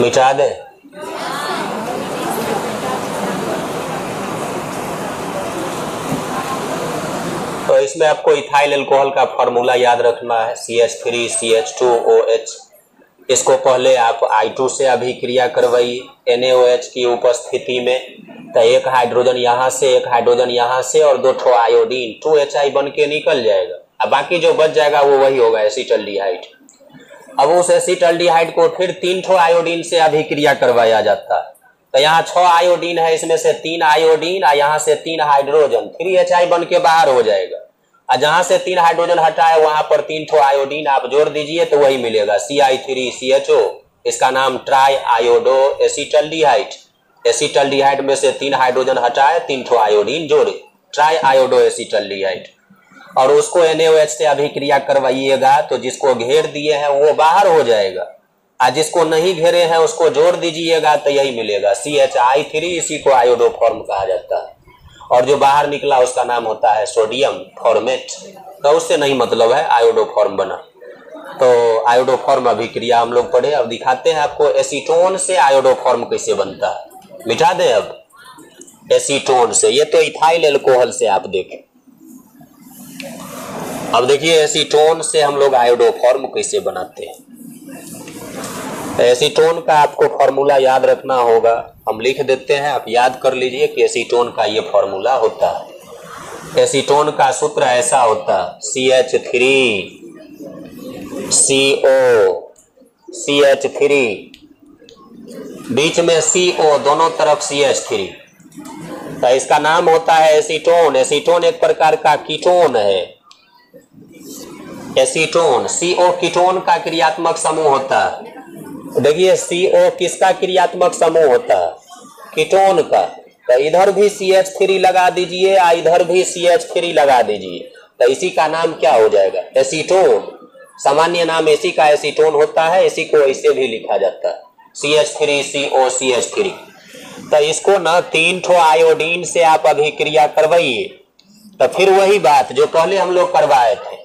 मिटा दे। तो इसमें आपको इथाइल अल्कोहल का फॉर्मूला याद रखना है, CH3CH2OH। इसको पहले आप I2 से अभिक्रिया करवाइए NaOH की उपस्थिति में, तो एक हाइड्रोजन यहाँ से, एक हाइड्रोजन यहाँ से और 2 ठो आयोडीन 2Hi बन के निकल जाएगा। अब बाकी जो बच जाएगा वो वही होगा एसिटल्डिहाइड। अब उस एसिटल्डिहाइड को फिर 3 ठो आयोडीन से अभिक्रिया करवाया जाता है। तो यहाँ 6 आयोडीन है, इसमें से 3 आयोडीन और यहाँ से 3 हाइड्रोजन 3Hi बन के बाहर हो जाएगा। और जहाँ से 3 हाइड्रोजन हटाए वहां पर 3 ठो आयोडीन आप जोड़ दीजिए तो वही मिलेगा CI3CHO। इसका नाम ट्राई आयोडो एसिटल्डिहाइड। एसिटल्डिहाइड में से 3 हाइड्रोजन हटाए, 3 ठो आयोडीन जोड़े, ट्राई आयोडो एसिटल्डिहाइड। और उसको NaOH से अभिक्रिया करवाइएगा तो जिसको घेर दिए हैं वो बाहर हो जाएगा, और जिसको नहीं घेरे हैं उसको जोड़ दीजिएगा तो यही मिलेगा CHI3। इसी को आयोडो फॉर्म कहा जाता है। और जो बाहर निकला उसका नाम होता है सोडियम फॉर्मेट। तो उससे नहीं मतलब है, आयोडो फॉर्म बना। तो आयोडो फॉर्म अभिक्रिया हम लोग पढ़े। अब दिखाते हैं आपको एसीटोन से आयोडो फॉर्म कैसे बनता है। मिटा दे अब एसीटोन से, ये तो इथाइल अल्कोहल से आप देखें। अब देखिए एसीटोन से हम लोग आयोडो फॉर्म कैसे बनाते हैं। एसीटोन का आपको फॉर्मूला याद रखना होगा, हम लिख देते हैं, आप याद कर लीजिए कि एसीटोन का ये फॉर्मूला होता है। एसीटोन का सूत्र ऐसा होता है CH3CO CH3, बीच में CO, दोनों तरफ CH3। तो इसका नाम होता है एसीटोन। एसीटोन एक प्रकार का कीटोन है। एसीटोन CO कीटोन का क्रियात्मक समूह होता है। देखिए CO किसका क्रियात्मक समूह होता है? कीटोन का। तो इधर भी CH3 लगा दीजिए और इधर भी CH3 लगा दीजिए, तो इसी का नाम क्या हो जाएगा? एसीटोन। सामान्य नाम इसी का एसीटोन होता है। इसी को ऐसे भी लिखा जाता है CH3COCH3। तो इसको ना 3 ठो आयोडीन से आप अभिक्रिया करवाइए, तो फिर वही बात जो पहले हम लोग करवाए थे,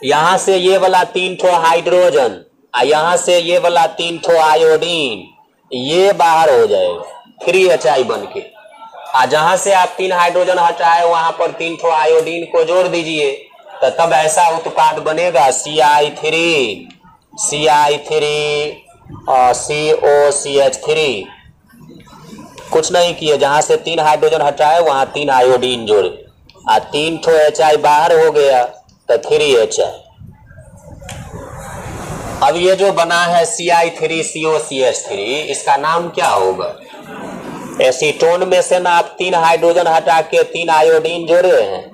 यहाँ से ये वाला 3 ठो हाइड्रोजन, यहाँ से ये वाला 3 ठो आयोडीन, ये बाहर हो जाएगा 3Hi बन के। जहां से आप 3 हाइड्रोजन हटाए वहां पर 3 ठो आयोडीन को जोड़ दीजिए, तो तब ऐसा उत्पाद बनेगा CI3COCH3। कुछ नहीं किए, जहां से 3 हाइड्रोजन हटाए वहां 3 आयोडीन जोड़े, 3 ठो Hi बाहर हो गया तो 3Hi। अब ये जो बना है CI3COCH3, इसका नाम क्या होगा? एसीटोन में से ना आप 3 हाइड्रोजन हटा के 3 आयोडीन जोड़े हैं,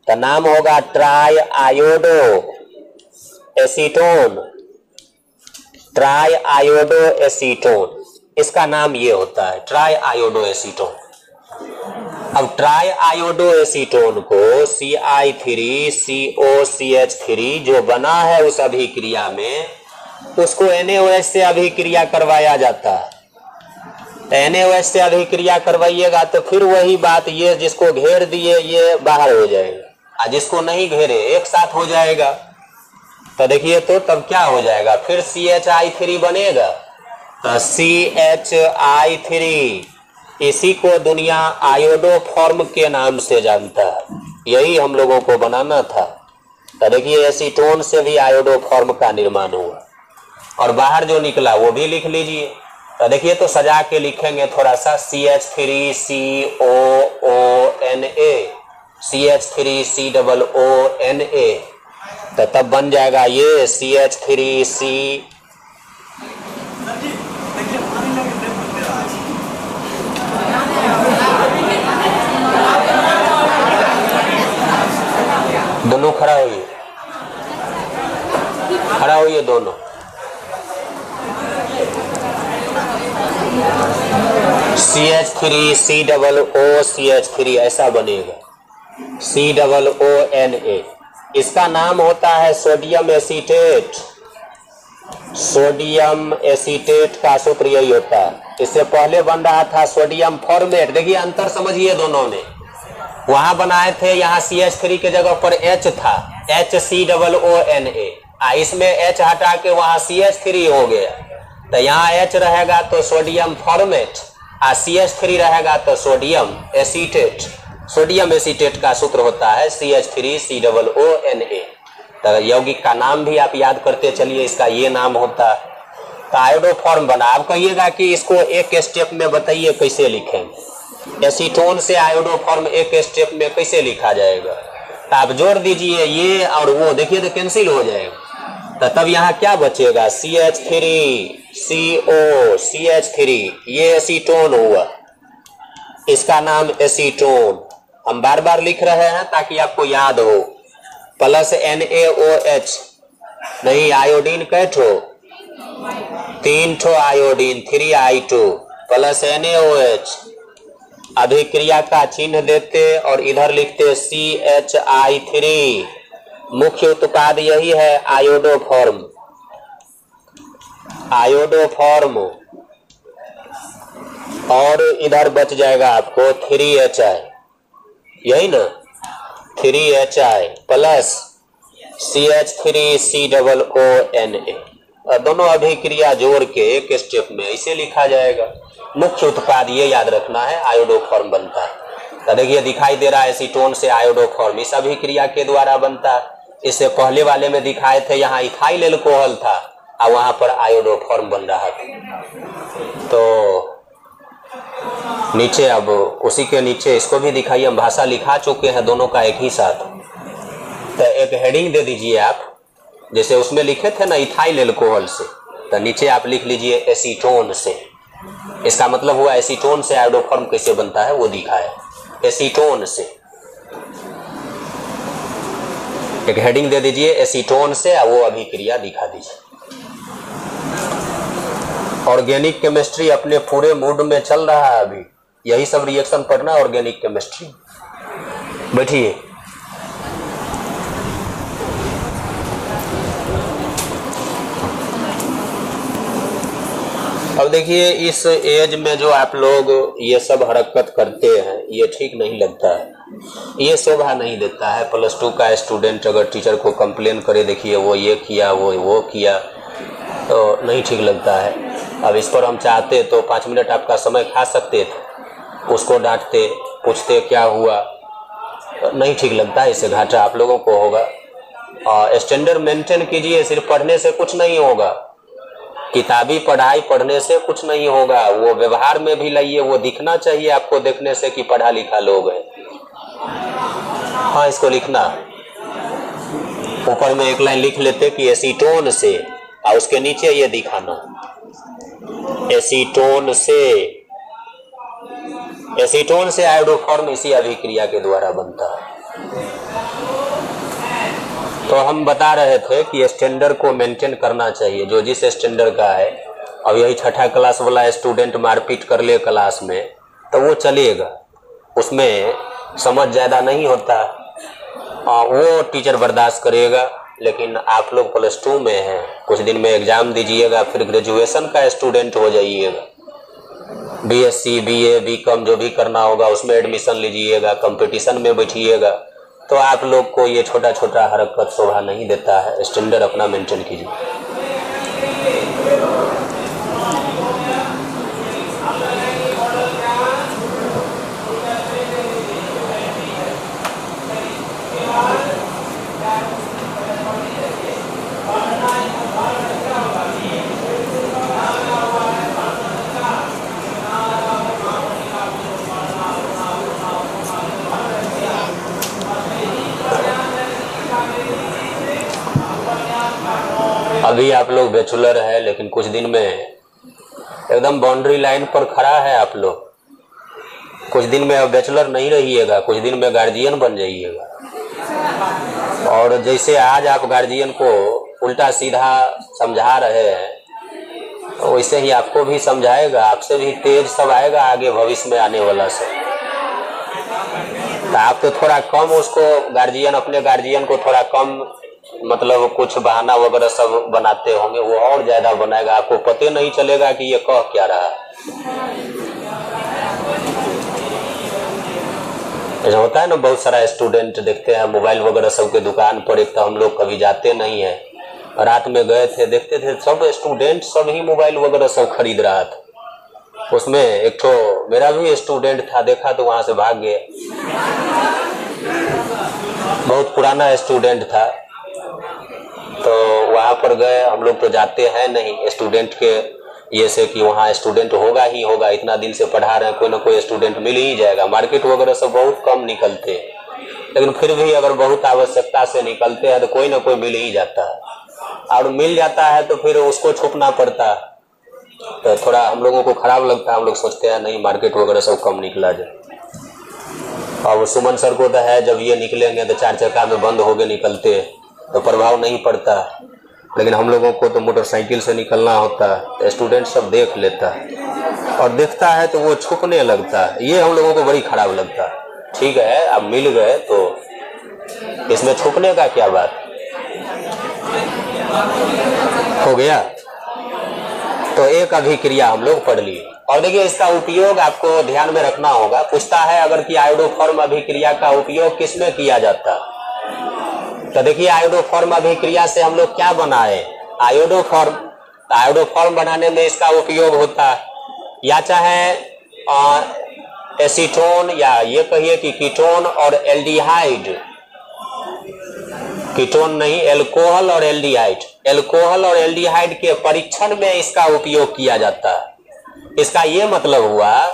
तो नाम होगा try iodo acetone. Try iodo acetone, इसका नाम ये होता है ट्राई आयोडो एसीटोन। अब ट्राई आयोडो एसीटोन को CI3COCH3 जो बना है उस अभिक्रिया में, उसको NaOH से अभिक्रिया करवाया जाता है। NaOH से अभिक्रिया करवाइएगा तो फिर वही बात, ये जिसको घेर दिए ये बाहर हो जाएगा, और जिसको नहीं घेरे एक साथ हो जाएगा। तो देखिए तो तब क्या हो जाएगा, फिर CHI3 बनेगा। तो CHI3, इसी को दुनिया आयोडो फॉर्म के नाम से जानता है। यही हम लोगों को बनाना था। तो देखिए एसीटोन से भी आयोडो फॉर्म का निर्माण हुआ, और बाहर जो निकला वो भी लिख लीजिए। तो देखिए तो सजा के लिखेंगे थोड़ा सा, CH3COONA CH3COONA, तो तब बन जाएगा ये CH3C। दोनों खड़ा होइए, खड़ा होइए दोनों। CH3COOCH3 ऐसा बनेगा COONA। इसका नाम होता है सोडियम एसीटेट। सोडियम एसीटेट का सूत्र यही होता है। इससे पहले बन रहा था सोडियम फॉर्मेट। देखिए अंतर समझिए दोनों में, वहां बनाए थे यहाँ CH3 के जगह पर H था, HCOONA, इसमें H हटा के वहां CH3 हो गया। तो यहाँ H रहेगा तो सोडियम फॉर्मेट, और CH3 रहेगा तो सोडियम एसीटेट। सोडियम एसीटेट का सूत्र होता है CH3COONA। तो यौगिक का नाम भी आप याद करते चलिए, इसका ये नाम होता है। तो आयोडोफॉर्म बना। आप कहिएगा कि इसको एक स्टेप में बताइए कैसे लिखें। एसीटोन से आयोडोफॉर्म एक स्टेप में कैसे लिखा जाएगा? तो आप जोड़ दीजिए ये और वो, देखिए तो कैंसिल हो जाएगा। तो तब यहाँ क्या बचेगा? CH3CO CH3, ये एसीटोन हुआ, इसका नाम एसीटोन। हम बार बार लिख रहे हैं ताकि आपको याद हो। प्लस NaOH, नहीं आयोडीन कैठो? 3 ठो आयोडीन 3I2 प्लस NaOH। अभिक्रिया का चिन्ह देते और इधर लिखते CHI3। मुख्य उत्पाद यही है आयोडोफॉर्म। आयोडोफॉर्म, और इधर बच जाएगा आपको 3HI, यही ना, 3HI प्लस CH3COONA। और दोनों अभिक्रिया जोड़ के एक स्टेप में इसे लिखा जाएगा। मुख्य उत्पाद ये याद रखना है, आयोडोफॉर्म बनता है। तो देखिए दिखाई दे रहा है एसीटोन से आयोडोफॉर्म इस अभिक्रिया के द्वारा बनता है। इससे पहले वाले में दिखाए थे यहाँ इथाइल एल्कोहल था और वहां पर आयोडोफॉर्म बन रहा था। तो नीचे अब उसी के नीचे इसको भी दिखाइए, हम भाषा लिखा चुके हैं दोनों का एक ही साथ। तो एक हेडिंग दे दीजिए आप, जैसे उसमें लिखे थे ना इथाइल एल्कोहल से, तो नीचे आप लिख लीजिए एसीटोन से। इसका मतलब हुआ एसीटोन से आयोडोफॉर्म कैसे बनता है वो दिखाया, एसीटोन से। एक हेडिंग दे दीजिए एसीटोन से और वो अभिक्रिया दिखा दीजिए। ऑर्गेनिक केमिस्ट्री अपने पूरे मूड में चल रहा है अभी, यही सब रिएक्शन पढ़ना ऑर्गेनिक केमिस्ट्री। बैठिए। अब देखिए इस एज में जो आप लोग ये सब हरकत करते हैं ये ठीक नहीं लगता है, ये शोभा नहीं देता है। +2 का स्टूडेंट अगर टीचर को कंप्लेन करे, देखिए वो ये किया वो किया, तो नहीं ठीक लगता है। अब इस पर हम चाहते तो 5 मिनट आपका समय खा सकते थे, उसको डांटते पूछते क्या हुआ, तो नहीं ठीक लगता है। इससे घाटा आप लोगों को होगा। स्टैंडर्ड मेंटेन कीजिए, सिर्फ पढ़ने से कुछ नहीं होगा, किताबी पढ़ाई पढ़ने से कुछ नहीं होगा, वो व्यवहार में भी लाइए। वो दिखना चाहिए आपको देखने से कि पढ़ा लिखा लोग हैं। हाँ इसको लिखना, ऊपर में एक लाइन लिख लेते कि एसीटोन से, और उसके नीचे ये दिखाना एसीटोन से आयोडोफॉर्म इसी अभिक्रिया के द्वारा बनता है। तो हम बता रहे थे कि स्टैंडर्ड को मेंटेन करना चाहिए, जो जिस स्टैंडर्ड का है। अब यही 6ठा क्लास वाला स्टूडेंट मारपीट कर ले क्लास में तो वो चलेगा, उसमें समझ ज़्यादा नहीं होता, वो टीचर बर्दाश्त करेगा। लेकिन आप लोग +2 में हैं, कुछ दिन में एग्ज़ाम दीजिएगा, फिर ग्रेजुएशन का स्टूडेंट हो जाइएगा। BSc BA BCom जो भी करना होगा उसमें एडमिशन लीजिएगा, कंपटीशन में बैठिएगा। तो आप लोग को ये छोटा छोटा हरकत शोभा नहीं देता है। स्टैंडर्ड अपना मेंटेन कीजिए। अभी आप लोग बैचलर है, लेकिन कुछ दिन में एकदम बाउंड्री लाइन पर खड़ा है आप लोग। कुछ दिन में अब बैचलर नहीं रहिएगा, कुछ दिन में गार्जियन बन जाइएगा। और जैसे आज आप गार्जियन को उल्टा सीधा समझा रहे हैं, तो वैसे ही आपको भी समझाएगा, आपसे भी तेज सब आएगा आगे भविष्य में आने वाला से। तो आप तो थोड़ा कम उसको अपने गार्जियन को थोड़ा कम, मतलब कुछ बहाना वगैरह सब बनाते होंगे, वो और ज्यादा बनाएगा, आपको पता नहीं चलेगा कि ये कह क्या रहा है। ऐसा होता है ना, बहुत सारा स्टूडेंट देखते हैं मोबाइल वगैरह सब के दुकान पर। एक तो हम लोग कभी जाते नहीं है, रात में गए थे, देखते थे सब स्टूडेंट सब ही मोबाइल वगैरह सब खरीद रहा था। उसमें एक तो मेरा भी स्टूडेंट था, देखा तो वहां से भाग गया। बहुत पुराना स्टूडेंट था, तो वहां पर गए। हम लोग तो जाते हैं नहीं स्टूडेंट के ये से कि वहाँ स्टूडेंट होगा ही होगा, इतना दिन से पढ़ा रहे हैं, कोई ना कोई स्टूडेंट मिल ही जाएगा। मार्केट वगैरह सब बहुत कम निकलते हैं, लेकिन फिर भी अगर बहुत आवश्यकता से निकलते हैं तो कोई ना कोई मिल ही जाता है, और मिल जाता है तो फिर उसको छुपना पड़ता है। तो थोड़ा हम लोगों को खराब लगता है, हम लोग सोचते हैं नहीं मार्केट वगैरह सब कम निकला जाए। और सुमन सर को तो है जब ये निकलेंगे तो 4 चक्का में बंद हो गए निकलते तो प्रभाव नहीं पड़ता, लेकिन हम लोगों को तो मोटरसाइकिल से निकलना होता है। स्टूडेंट सब देख लेता है और देखता है तो वो छुपने लगता है, ये हम लोगों को बड़ी खराब लगता है। ठीक है अब मिल गए तो इसमें छुपने का क्या बात हो गया। तो एक अभिक्रिया हम लोग पढ़ लिए, और देखिए इसका उपयोग आपको ध्यान में रखना होगा। पूछता है अगर कि आयोडोफॉर्म अभिक्रिया का उपयोग किसमें किया जाता है, तो देखिए आयोडोफॉर्म अभिक्रिया से हम लोग क्या बनाए, आयोडोफॉर्म बनाने में इसका उपयोग होता है, या चाहे एसीटोन या ये कहिए कि कीटोन और एल्डिहाइड, कीटोन नहीं एल्कोहल और एल्डिहाइड, एल्कोहल और एल्डिहाइड के परीक्षण में इसका उपयोग किया जाता है। इसका ये मतलब हुआ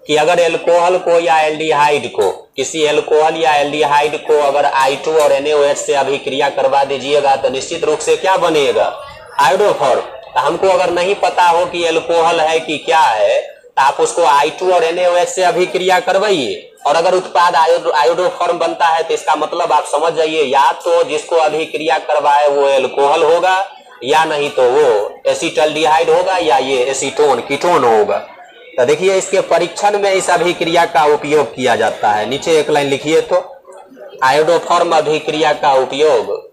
कि अगर एल्कोहल को या एल्डिहाइड को, किसी एल्कोहल या एल्डिहाइड को अगर I2 और NaOH से अभिक्रिया करवा दीजिएगा तो निश्चित रूप से क्या बनेगा, आयोडोफॉर्म। तो हमको अगर नहीं पता हो कि एल्कोहल है कि क्या है तो आप उसको I2 और NaOH से अभिक्रिया करवाइए, और अगर उत्पाद आयोडोफॉर्म बनता है तो इसका मतलब आप समझ जाइए या तो जिसको अभिक्रिया करवाए वो एल्कोहल होगा, या नहीं तो वो एसिटल्डिहाइड होगा, या ये एसीटोन कीटोन होगा। तो देखिए इसके परीक्षण में इस अभिक्रिया का उपयोग किया जाता है। नीचे एक लाइन लिखिए तो आयोडोफॉर्म अभिक्रिया का उपयोग,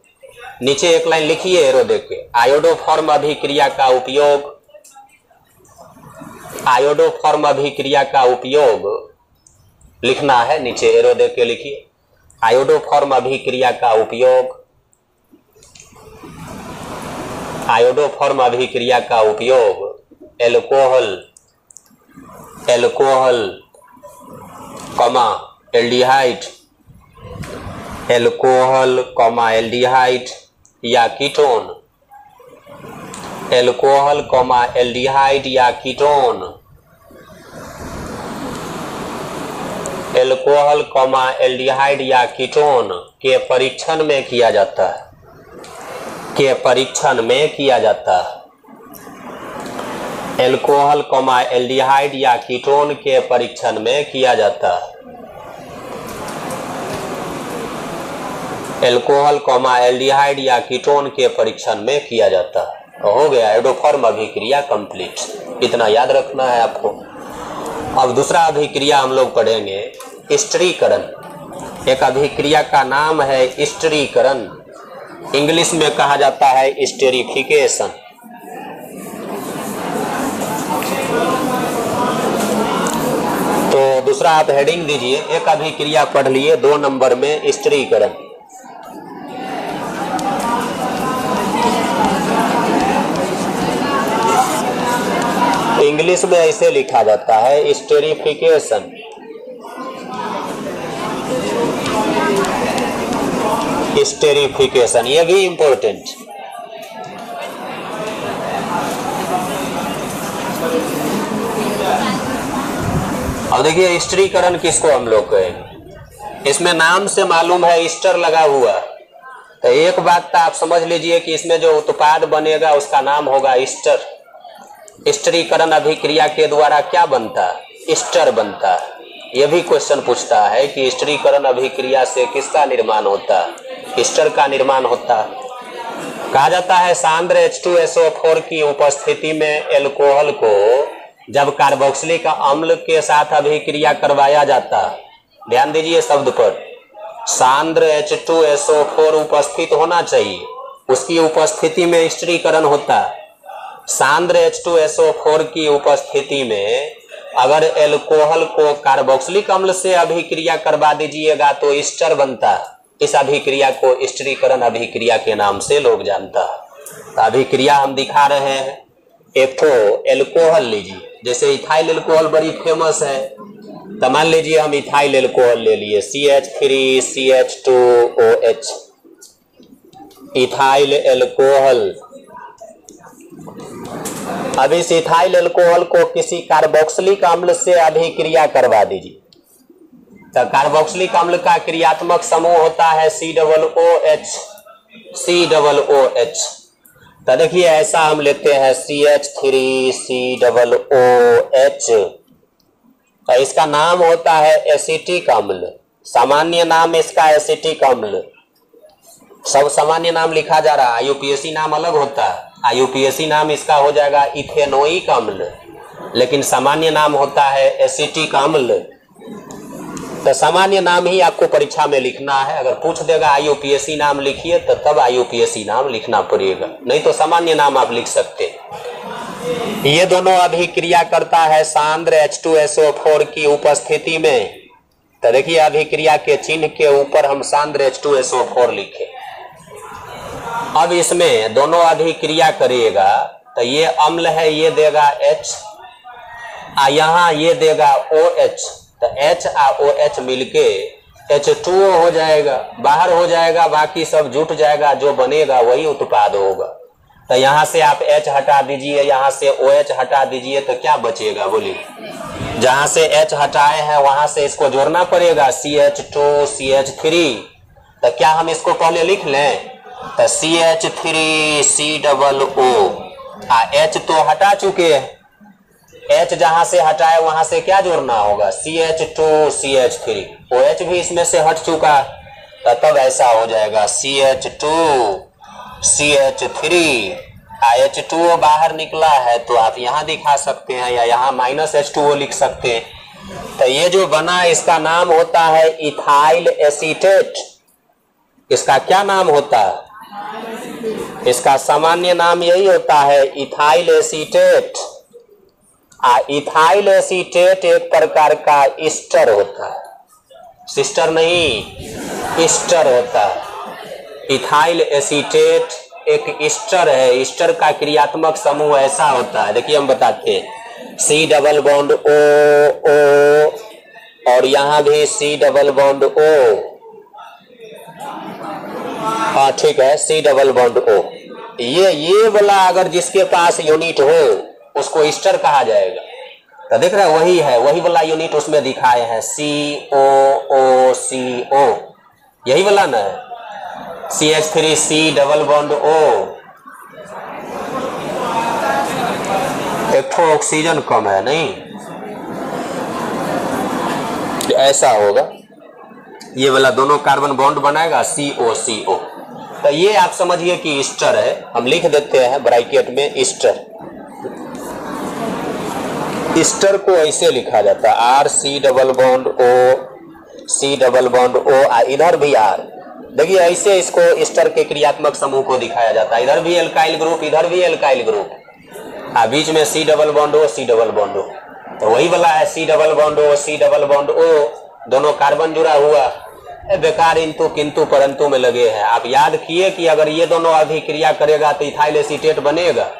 नीचे एक लाइन लिखिए एरो देख के, आयोडोफॉर्म अभिक्रिया का उपयोग, आयोडोफॉर्म अभिक्रिया का उपयोग लिखना है, नीचे एरो देख के लिखिए। आयोडोफॉर्म अभिक्रिया का उपयोग, आयोडोफॉर्म अभिक्रिया का उपयोग alcohol comma aldehyde, alcohol comma aldehyde या कीटोन, एल्कोहल कॉमा एल्डिहाइड या कीटोन, एल्कोहल कॉमा एल्डिहाइड या कीटोन के परीक्षण में किया जाता है, के परीक्षण में किया जाता है। एल्कोहल कॉमा एल्डिहाइड या कीटोन के परीक्षण में किया जाता है। एल्कोहल कॉमा एल्डिहाइड या कीटोन के परीक्षण में किया जाता है। हो गया आयोडोफॉर्म अभिक्रिया कंप्लीट, इतना याद रखना है आपको। अब दूसरा अभिक्रिया हम लोग पढ़ेंगे स्टिरीकरण। एक अभिक्रिया का नाम है स्टिरीकरण, इंग्लिश में कहा जाता है स्टेरिफिकेशन। तो दूसरा आप हेडिंग दीजिए, एक अभिक्रिया पढ़ लिए 2 नंबर में स्टिरीकरण। इंग्लिश में ऐसे लिखा जाता है स्टेरिफिकेशन। स्टेरिफिकेशन ये भी इंपॉर्टेंट। अब देखिए स्टिरीकरण किसको हम लोग कहेंगे, इसमें नाम से मालूम है ईस्टर लगा हुआ, तो एक बात तो आप समझ लीजिए कि इसमें जो उत्पाद बनेगा उसका नाम होगा ईस्टर। स्टिरीकरण अभिक्रिया के द्वारा क्या बनता है, ईस्टर बनता है। यह भी क्वेश्चन पूछता है कि स्टिरीकरण अभिक्रिया से किसका निर्माण होता है, ईस्टर का निर्माण होता है। कहा जाता है सांद्र H2SO4 की उपस्थिति में एल्कोहल को जब कार्बोक्सिलिक अम्ल के साथ अभिक्रिया करवाया जाता है, ध्यान दीजिए शब्द पर, सांद्र H2SO4 उपस्थित होना चाहिए, उसकी उपस्थिति में स्टिरीकरण होता है। सांद्र H2SO4 की उपस्थिति में अगर एल्कोहल को कार्बोक्सिलिक अम्ल से अभिक्रिया करवा दीजिएगा तो ईस्टर बनता है। इस अभिक्रिया को स्टिरीकरण अभिक्रिया के नाम से लोग जानता है। अभिक्रिया हम दिखा रहे हैं। एक तो एल्कोहल लीजिए, जैसे इथाइल एल्कोहल बड़ी फेमस है, तो मान लीजिए हम इथाइल एल्कोहल ले लिए CH3CH2OH, इथाइल एल्कोहल। अब इस इथाइल एल्कोहल को किसी कार्बोक्सिलिक अम्ल से अभिक्रिया करवा दीजिए, तो कार्बोक्सिलिक अम्ल का क्रियात्मक समूह होता है COOH। तो देखिए ऐसा हम लेते हैं CH3COOH, तो इसका नाम होता है एसिटिक अम्ल। सामान्य नाम इसका एसिटिक अम्ल, सब सामान्य नाम लिखा जा रहा है, IUPAC नाम अलग होता है। IUPAC नाम इसका हो जाएगा इथेनोइक अम्ल, लेकिन सामान्य नाम होता है एसिटिक अम्ल। तो सामान्य नाम ही आपको परीक्षा में लिखना है। अगर पूछ देगा IUPAC नाम लिखिए तो तब IUPAC नाम लिखना पड़ेगा, नहीं तो सामान्य नाम आप लिख सकते। ये दोनों अभिक्रिया करता है सांद्र H2SO4 की उपस्थिति में। तो देखिए अभिक्रिया के चिन्ह के ऊपर हम सांद्र H2SO4 लिखे। अब इसमें दोनों अभिक्रिया करिएगा तो ये अम्ल है, ये देगा H, यहाँ ये देगा OH, तो H और OH मिलके H2O हो जाएगा, बाहर हो जाएगा, बाकी सब जुट जाएगा, जो बनेगा वही उत्पाद होगा। तो यहाँ से आप H हटा दीजिए, यहाँ से OH हटा दीजिए, तो क्या बचेगा बोलिए? जहाँ से H हटाए हैं वहां से इसको जोड़ना पड़ेगा CH2CH3। तो क्या हम इसको पहले लिख लें? तो CH3COO, H तो हटा चुके हैं, H जहां से हटाए वहां से क्या जोड़ना होगा? CH2CH3। OH भी इसमें से हट चुका, तो तब ऐसा हो जाएगा CH2CH3। H2O बाहर निकला है तो आप यहाँ दिखा सकते हैं, या यहाँ -H2O लिख सकते हैं। तो ये जो बना इसका नाम होता है इथाइल एसीटेट। इसका क्या नाम होता है? इसका सामान्य नाम यही होता है इथाइल एसीटेट। इथाइल एसीटेट एक प्रकार का ईस्टर होता है, सिस्टर नहीं, ईस्टर होता है। इथाइल एसीटेट एक ईस्टर है। ईस्टर का क्रियात्मक समूह ऐसा होता है, देखिए हम बताते हैं, C डबल बॉन्ड O और यहाँ भी C डबल बॉन्ड O। हाँ ठीक है, C डबल बॉन्ड O। ये वाला अगर जिसके पास यूनिट हो उसको ईस्टर कहा जाएगा। तो देख रहे हैं वही है, वही वाला यूनिट उसमें दिखाए हैं COOCO, यही वाला ना है, CH3C डबल बॉन्ड O। एक तो ऑक्सीजन कम है, नहीं ऐसा होगा, ये वाला दोनों कार्बन बॉन्ड बनाएगा COCO। तो ये आप समझिए कि ईस्टर है, हम लिख देते हैं ब्रैकेट में ईस्टर। ईस्टर को ऐसे लिखा जाता है RC double bond O, C double bond O, इधर भी R। देखिए ऐसे इसको ईस्टर के क्रियात्मक समूह को दिखाया जाता है। इधर भी एल्काइल ग्रुप, इधर भी एल्काइल ग्रुप, बीच में C double bond O, C double bond O। तो वही वाला है C double bond O, C double bond O, दोनों कार्बन जुड़ा हुआ। बेकार इंतु किंतु परंतु में लगे हैं। आप याद किए कि अगर ये दोनों अभिक्रिया करेगा तो इथाइल एसीटेट बनेगा।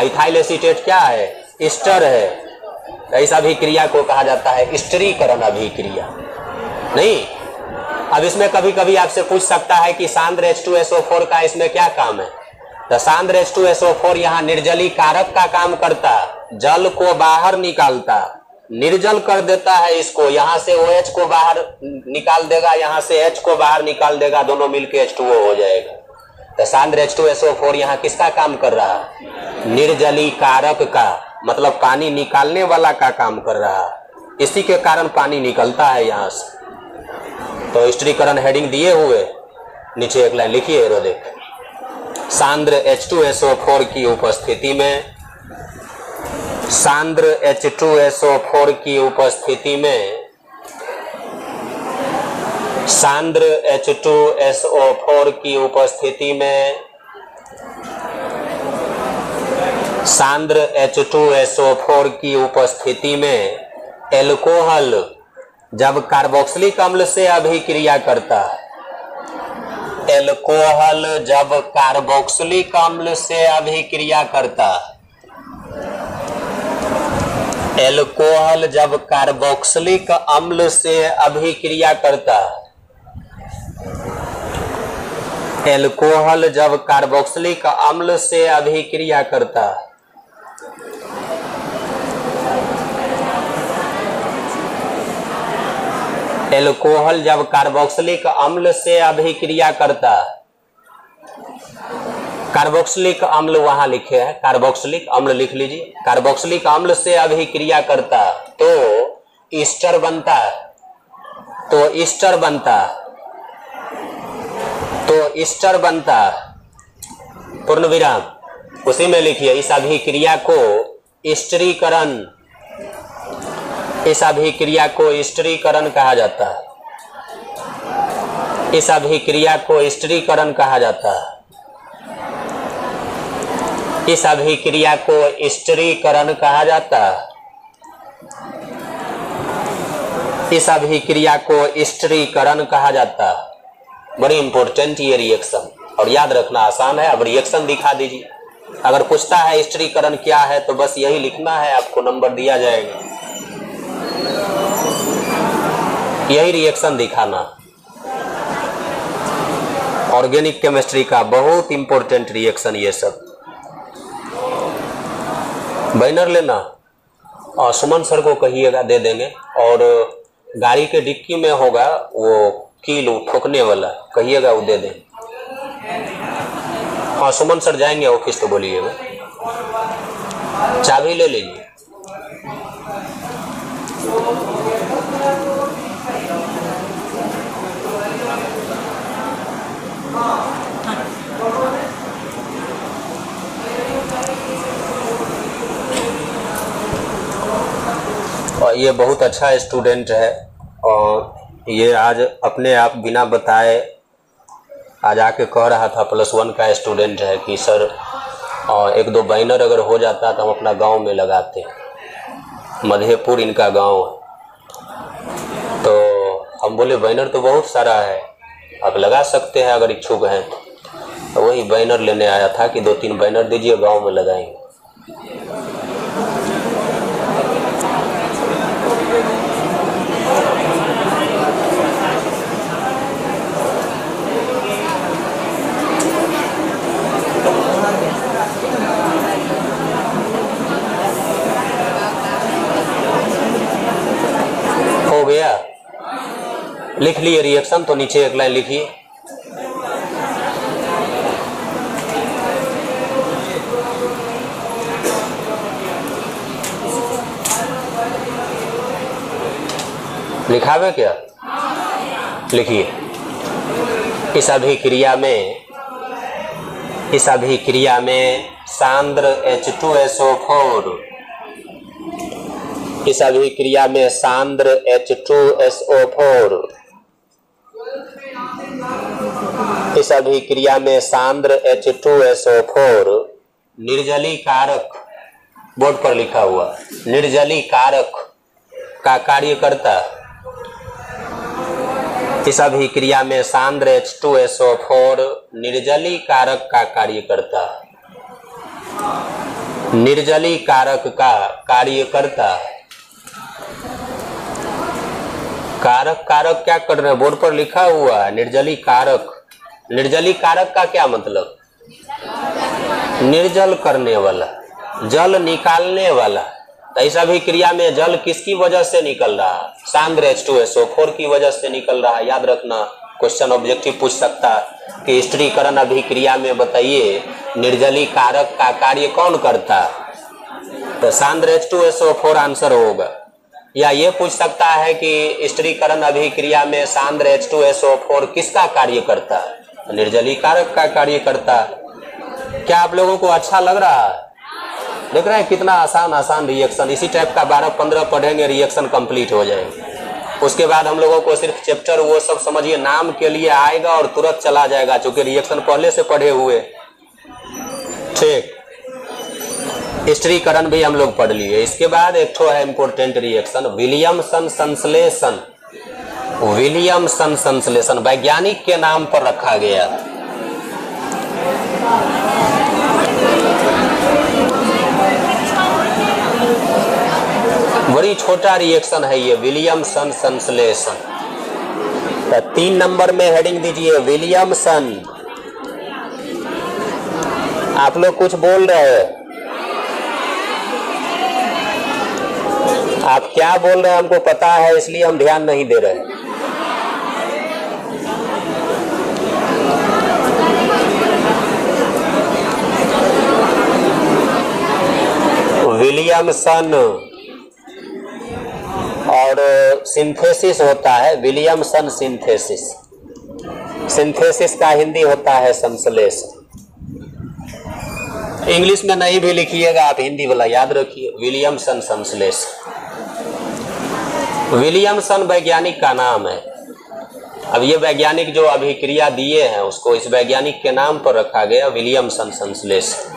इथाइल एसीटेट क्या है? ईस्टर है। तो इस अभिक्रिया को कहा जाता है स्टीरीकरण अभिक्रिया। नहीं, अब इसमें कभी कभी आपसे पूछ सकता है कि सांद्र H2SO4 का इसमें क्या काम है? तो सांद्र H2SO4 यहाँ निर्जलीकारक का काम करता, जल को बाहर निकालता, निर्जल कर देता है इसको। यहाँ से OH को बाहर निकाल देगा, यहाँ से H को बाहर निकाल देगा, दोनों मिलके H2O हो जाएगा। तो सांद्र H2SO4 यहाँ किसका काम कर रहा है? निर्जलीकारक का, मतलब पानी निकालने वाला का काम कर रहा है। इसी के कारण पानी निकलता है यहाँ से। तो स्टीरीकरण हेडिंग दिए हुए नीचे एक लाइन लिखिए, रो देख। सांद्र H2SO4 की उपस्थिति में, सांद्र H2SO4 की उपस्थिति में, सांद्र H2SO4 की उपस्थिति में, सांद्र H2SO4 की उपस्थिति में एल्कोहल जब कार्बोक्सिलिक अम्ल से अभिक्रिया करता है, एल्कोहल जब कार्बोक्सिलिक अम्ल से अभिक्रिया करता है, एल्कोहल जब कार्बोक्सिलिक अम्ल से अभिक्रिया करता है, एल्कोहल जब कार्बोक्सिलिक अम्ल से अभिक्रिया करता है, एल्कोहल जब कार्बोक्सिलिक अम्ल से अभिक्रिया करता है, कार्बोक्सिलिक अम्ल वहां लिखे हैं, कार्बोक्सिलिक अम्ल लिख लीजिए, कार्बोक्सिलिक अम्ल से अभिक्रिया करता है तो ईस्टर बनता है, तो ईस्टर बनता है, तो ईस्टर बनता है, पूर्ण विराम, उसी में लिखिए इस अभिक्रिया को ईस्टरीकरण, इस अभिक्रिया को ईस्टरीकरण कहा जाता है, इस अभिक्रिया को ईस्टरीकरण कहा जाता है, इस अभिक्रिया को ईस्टरीकरण कहा जाता है, इस अभिक्रिया को ईस्टरीकरण कहा जाता है। बड़ी इंपॉर्टेंट ये रिएक्शन, और याद रखना आसान है। अब रिएक्शन दिखा दीजिए, अगर पूछता है ईस्टरीकरण क्या है तो बस यही लिखना है, आपको नंबर दिया जाएगा, यही रिएक्शन दिखाना। ऑर्गेनिक केमिस्ट्री का बहुत इंपॉर्टेंट रिएक्शन ये सब। बैनर लेना और सुमन सर को कहिएगा दे देंगे, और गाड़ी के डिक्की में होगा वो कील ठोकने वाला, कहिएगा वो दे दें। हाँ सुमन सर जाएंगे ऑफिस तो बोलिएगा, चाबी ले लीजिए। और ये बहुत अच्छा स्टूडेंट है, और ये आज अपने आप बिना बताए आज आके कह रहा था, +1 का स्टूडेंट है कि सर एक दो बैनर अगर हो जाता तो हम अपना गांव में लगाते। मधेपुर इनका गांव है, तो हम बोले बैनर तो बहुत सारा है, आप लगा सकते हैं अगर इच्छुक हैं तो वही बैनर लेने आया था कि 2-3 बैनर दीजिए, गांव में लगाएंगे। हो गया, लिख लिए रिएक्शन, तो नीचे एक लाइन लिखिए। लिखावे क्या, लिखिए। इस अभिक्रिया में सांद्र H2SO4, इस अभिक्रिया में सांद्र H2SO4, इस अभिक्रिया में सांद्र H2SO4 निर्जलीकारक, बोर्ड पर लिखा हुआ निर्जलीकारक का कार्य करता। इस अभिक्रिया में सांद्र H2SO4 निर्जलीकारक का कार्य करता, निर्जलीकारक का कार्य करता। कारक कारक क्या कर रहे हैं, बोर्ड पर लिखा हुआ है निर्जलीकारक। निर्जलीकारक का क्या मतलब, निर्जल करने वाला, जल निकालने वाला। तो इस अभिक्रिया में जल किसकी वजह से निकल रहा है, सांद्र H2SO4 की वजह से निकल रहा है। याद रखना, क्वेश्चन ऑब्जेक्टिव पूछ सकता है कि स्टिरीकरण अभिक्रिया में बताइए निर्जलीकारक का कार्य कौन करता है, तो सांद्र H2SO4 आंसर होगा। या ये पूछ सकता है कि स्टिरीकरण अभिक्रिया में सांद्र H2SO4 किसका कार्य करता है, निर्जलीकारक का कार्य करता है। क्या आप लोगों को अच्छा लग रहा है? देख रहे हैं कितना आसान रिएक्शन। इसी टाइप का 12-15 पढ़ेंगे, रिएक्शन कंप्लीट हो जाएंगे। उसके बाद हम लोगों को सिर्फ चैप्टर वो सब समझिए नाम के लिए आएगा और तुरंत चला जाएगा, क्योंकि रिएक्शन पहले से पढ़े हुए। ठीक, स्टिरीकरण भी हम लोग पढ़ लिए। इसके बाद एक ठो है इंपोर्टेंट रिएक्शन, विलियमसन संश्लेषण। विलियमसन संश्लेषण वैज्ञानिक के नाम पर रखा गया। बड़ी छोटा रिएक्शन है ये विलियमसन संश्लेषण। तो 3 नंबर में हेडिंग दीजिए विलियमसन। आप लोग कुछ बोल रहे हैं, आप क्या बोल रहे हैं हमको पता है, इसलिए हम ध्यान नहीं दे रहे। विलियमसन और सिंथेसिस होता है, विलियमसन सिंथेसिस। सिंथेसिस का हिंदी होता है संश्लेषण। इंग्लिश में नहीं भी लिखिएगा आप, हिंदी वाला याद रखिए, विलियमसन संश्लेषण। विलियमसन वैज्ञानिक का नाम है। अब ये वैज्ञानिक जो अभिक्रिया दिए हैं उसको इस वैज्ञानिक के नाम पर रखा गया विलियमसन संश्लेषण।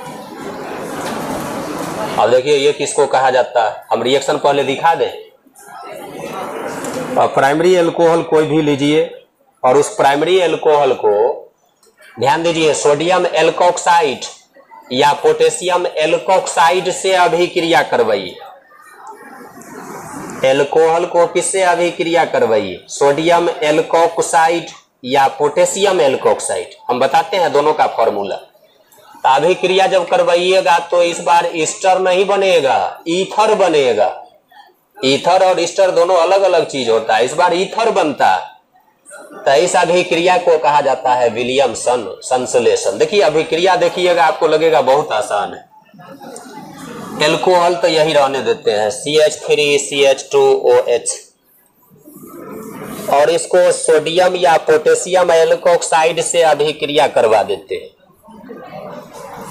अब देखिए ये किसको कहा जाता है, हम रिएक्शन पहले दिखा दें। और प्राइमरी एल्कोहल कोई भी लीजिए और उस प्राइमरी एल्कोहल को ध्यान दीजिए सोडियम एल्कोक्साइड या पोटेशियम एल्कोक्साइड से अभिक्रिया करवाइए। एल्कोहल को किससे अभिक्रिया करवाइए, सोडियम एल्कोक्साइड या पोटेशियम एल्कोक्साइड। हम बताते हैं दोनों का फॉर्मूला। तो अभिक्रिया जब करवाइएगा तो इस बार ईस्टर नहीं बनेगा, ईथर बनेगा। ईथर और ईस्टर दोनों अलग अलग चीज होता है, इस बार ईथर बनता है। तो इस अभिक्रिया को कहा जाता है विलियमसन संश्लेषण। देखिए अभिक्रिया देखिएगा, आपको लगेगा बहुत आसान है। एल्कोहल तो यही रहने देते हैं CH3CH2OH, और इसको सोडियम या पोटेशियम एल्कोक्साइड से अभिक्रिया करवा देते हैं।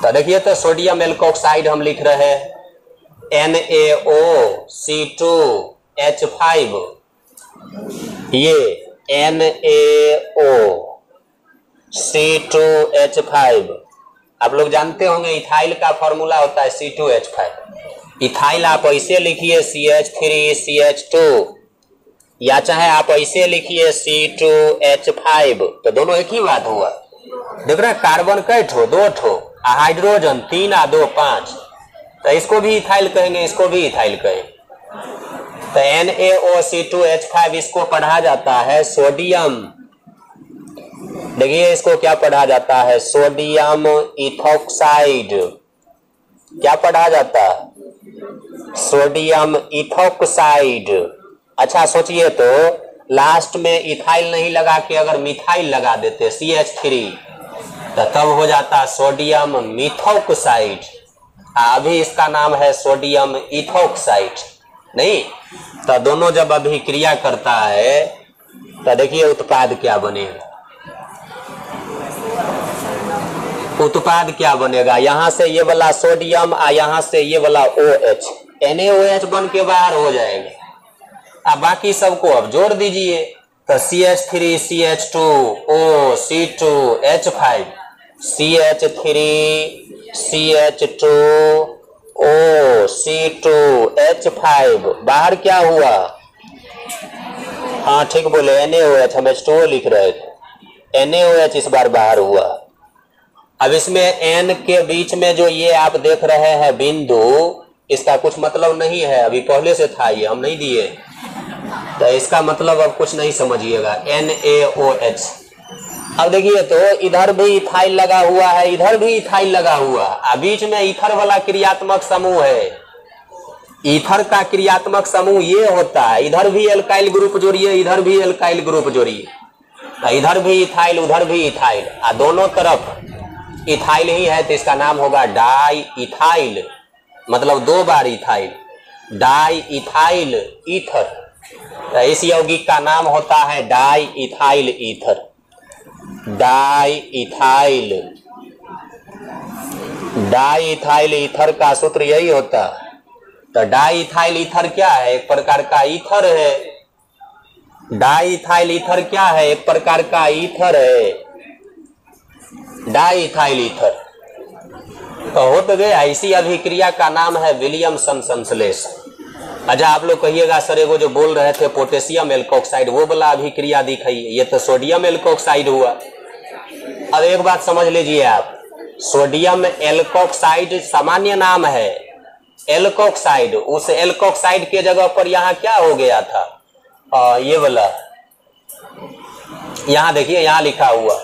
तो देखिए तो सोडियम एल्कोक्साइड हम लिख रहे हैं NaOC2H5, ये NaOC2H5। आप लोग जानते होंगे इथाइल का फॉर्मूला होता है C2H5। इथाइल आप ऐसे लिखिए CH3CH2, या चाहे आप ऐसे लिखिए C2H5, तो दोनों एक ही बात हुआ। देख रहे हैं कार्बन कई ठो, 2 ठो, हाइड्रोजन 3 आ 2 5, तो इसको भी इथाइल कहेंगे, इसको भी इथाइल कहेंगे। तो NaOC2H5 इसको पढ़ा जाता है सोडियम, देखिए इसको क्या पढ़ा जाता है, सोडियम इथोक्साइड। क्या पढ़ा जाता है, सोडियम इथोक्साइड। अच्छा सोचिए तो लास्ट में इथाइल नहीं लगा के अगर मिथाइल लगा देते CH3, तो तब हो जाता सोडियम मिथोक्साइड। अभी इसका नाम है सोडियम इथोक्साइड नहीं। तो दोनों जब अभिक्रिया करता है तो देखिए उत्पाद क्या बनेगा, उत्पाद क्या बनेगा, यहां से ये वाला सोडियम और यहां से ये वाला OH, NaOH बन के बाहर हो जाएगा। अब बाकी सबको अब जोड़ दीजिए, तो CH3CH2OC2H5, CH3CH2OC2H5 बाहर क्या हुआ, हाँ ठीक बोले NaOH, हम H2O लिख रहे थे, NaOH इस बार बाहर हुआ। अब इसमें N के बीच में जो ये आप देख रहे हैं बिंदु, इसका कुछ मतलब नहीं है, अभी पहले से था ये, हम नहीं दिए, तो इसका मतलब अब कुछ नहीं समझिएगा, NaOH। अब देखिए तो इधर भी इथाइल लगा हुआ है, इधर भी इथाइल लगा हुआ, बीच में ईथर वाला क्रियात्मक समूह है। ईथर का क्रियात्मक समूह ये होता है, इधर भी एल्काइल ग्रुप जोड़िए, इधर भी एल्काइल ग्रुप जोड़िए, तो इधर भी इथाइल उधर भी इथाइल, दोनों तरफ इथाइल ही है, तो इसका नाम होगा डाई इथाइल, मतलब 2 बार इथाइल, डाई इथाइल ईथर। तो इस यौगिक का नाम होता है di ethyl ether, di ethyl. Di ethyl ether का सूत्र यही होता है। तो डाई इथाइल ईथर क्या है, एक प्रकार का ईथर है। डाई इथाइल ईथर क्या है, एक प्रकार का ईथर है, डाई इथाइल ईथर। तो हो तो गया, इसी अभिक्रिया का नाम है विलियमसन संश्लेषण। अच्छा, आप लोग कहिएगा सर एगो जो बोल रहे थे पोटेशियम एल्कोक्साइड, वो वाला अभिक्रिया दिखाई, ये तो सोडियम एल्कोक्साइड हुआ। अब एक बात समझ लीजिए आप, सोडियम एल्कोक्साइड सामान्य नाम है, एल्कोक्साइड, उस एल्कोक्साइड के जगह पर यहाँ क्या हो गया था, ये वाला यहाँ देखिए, यहाँ लिखा हुआ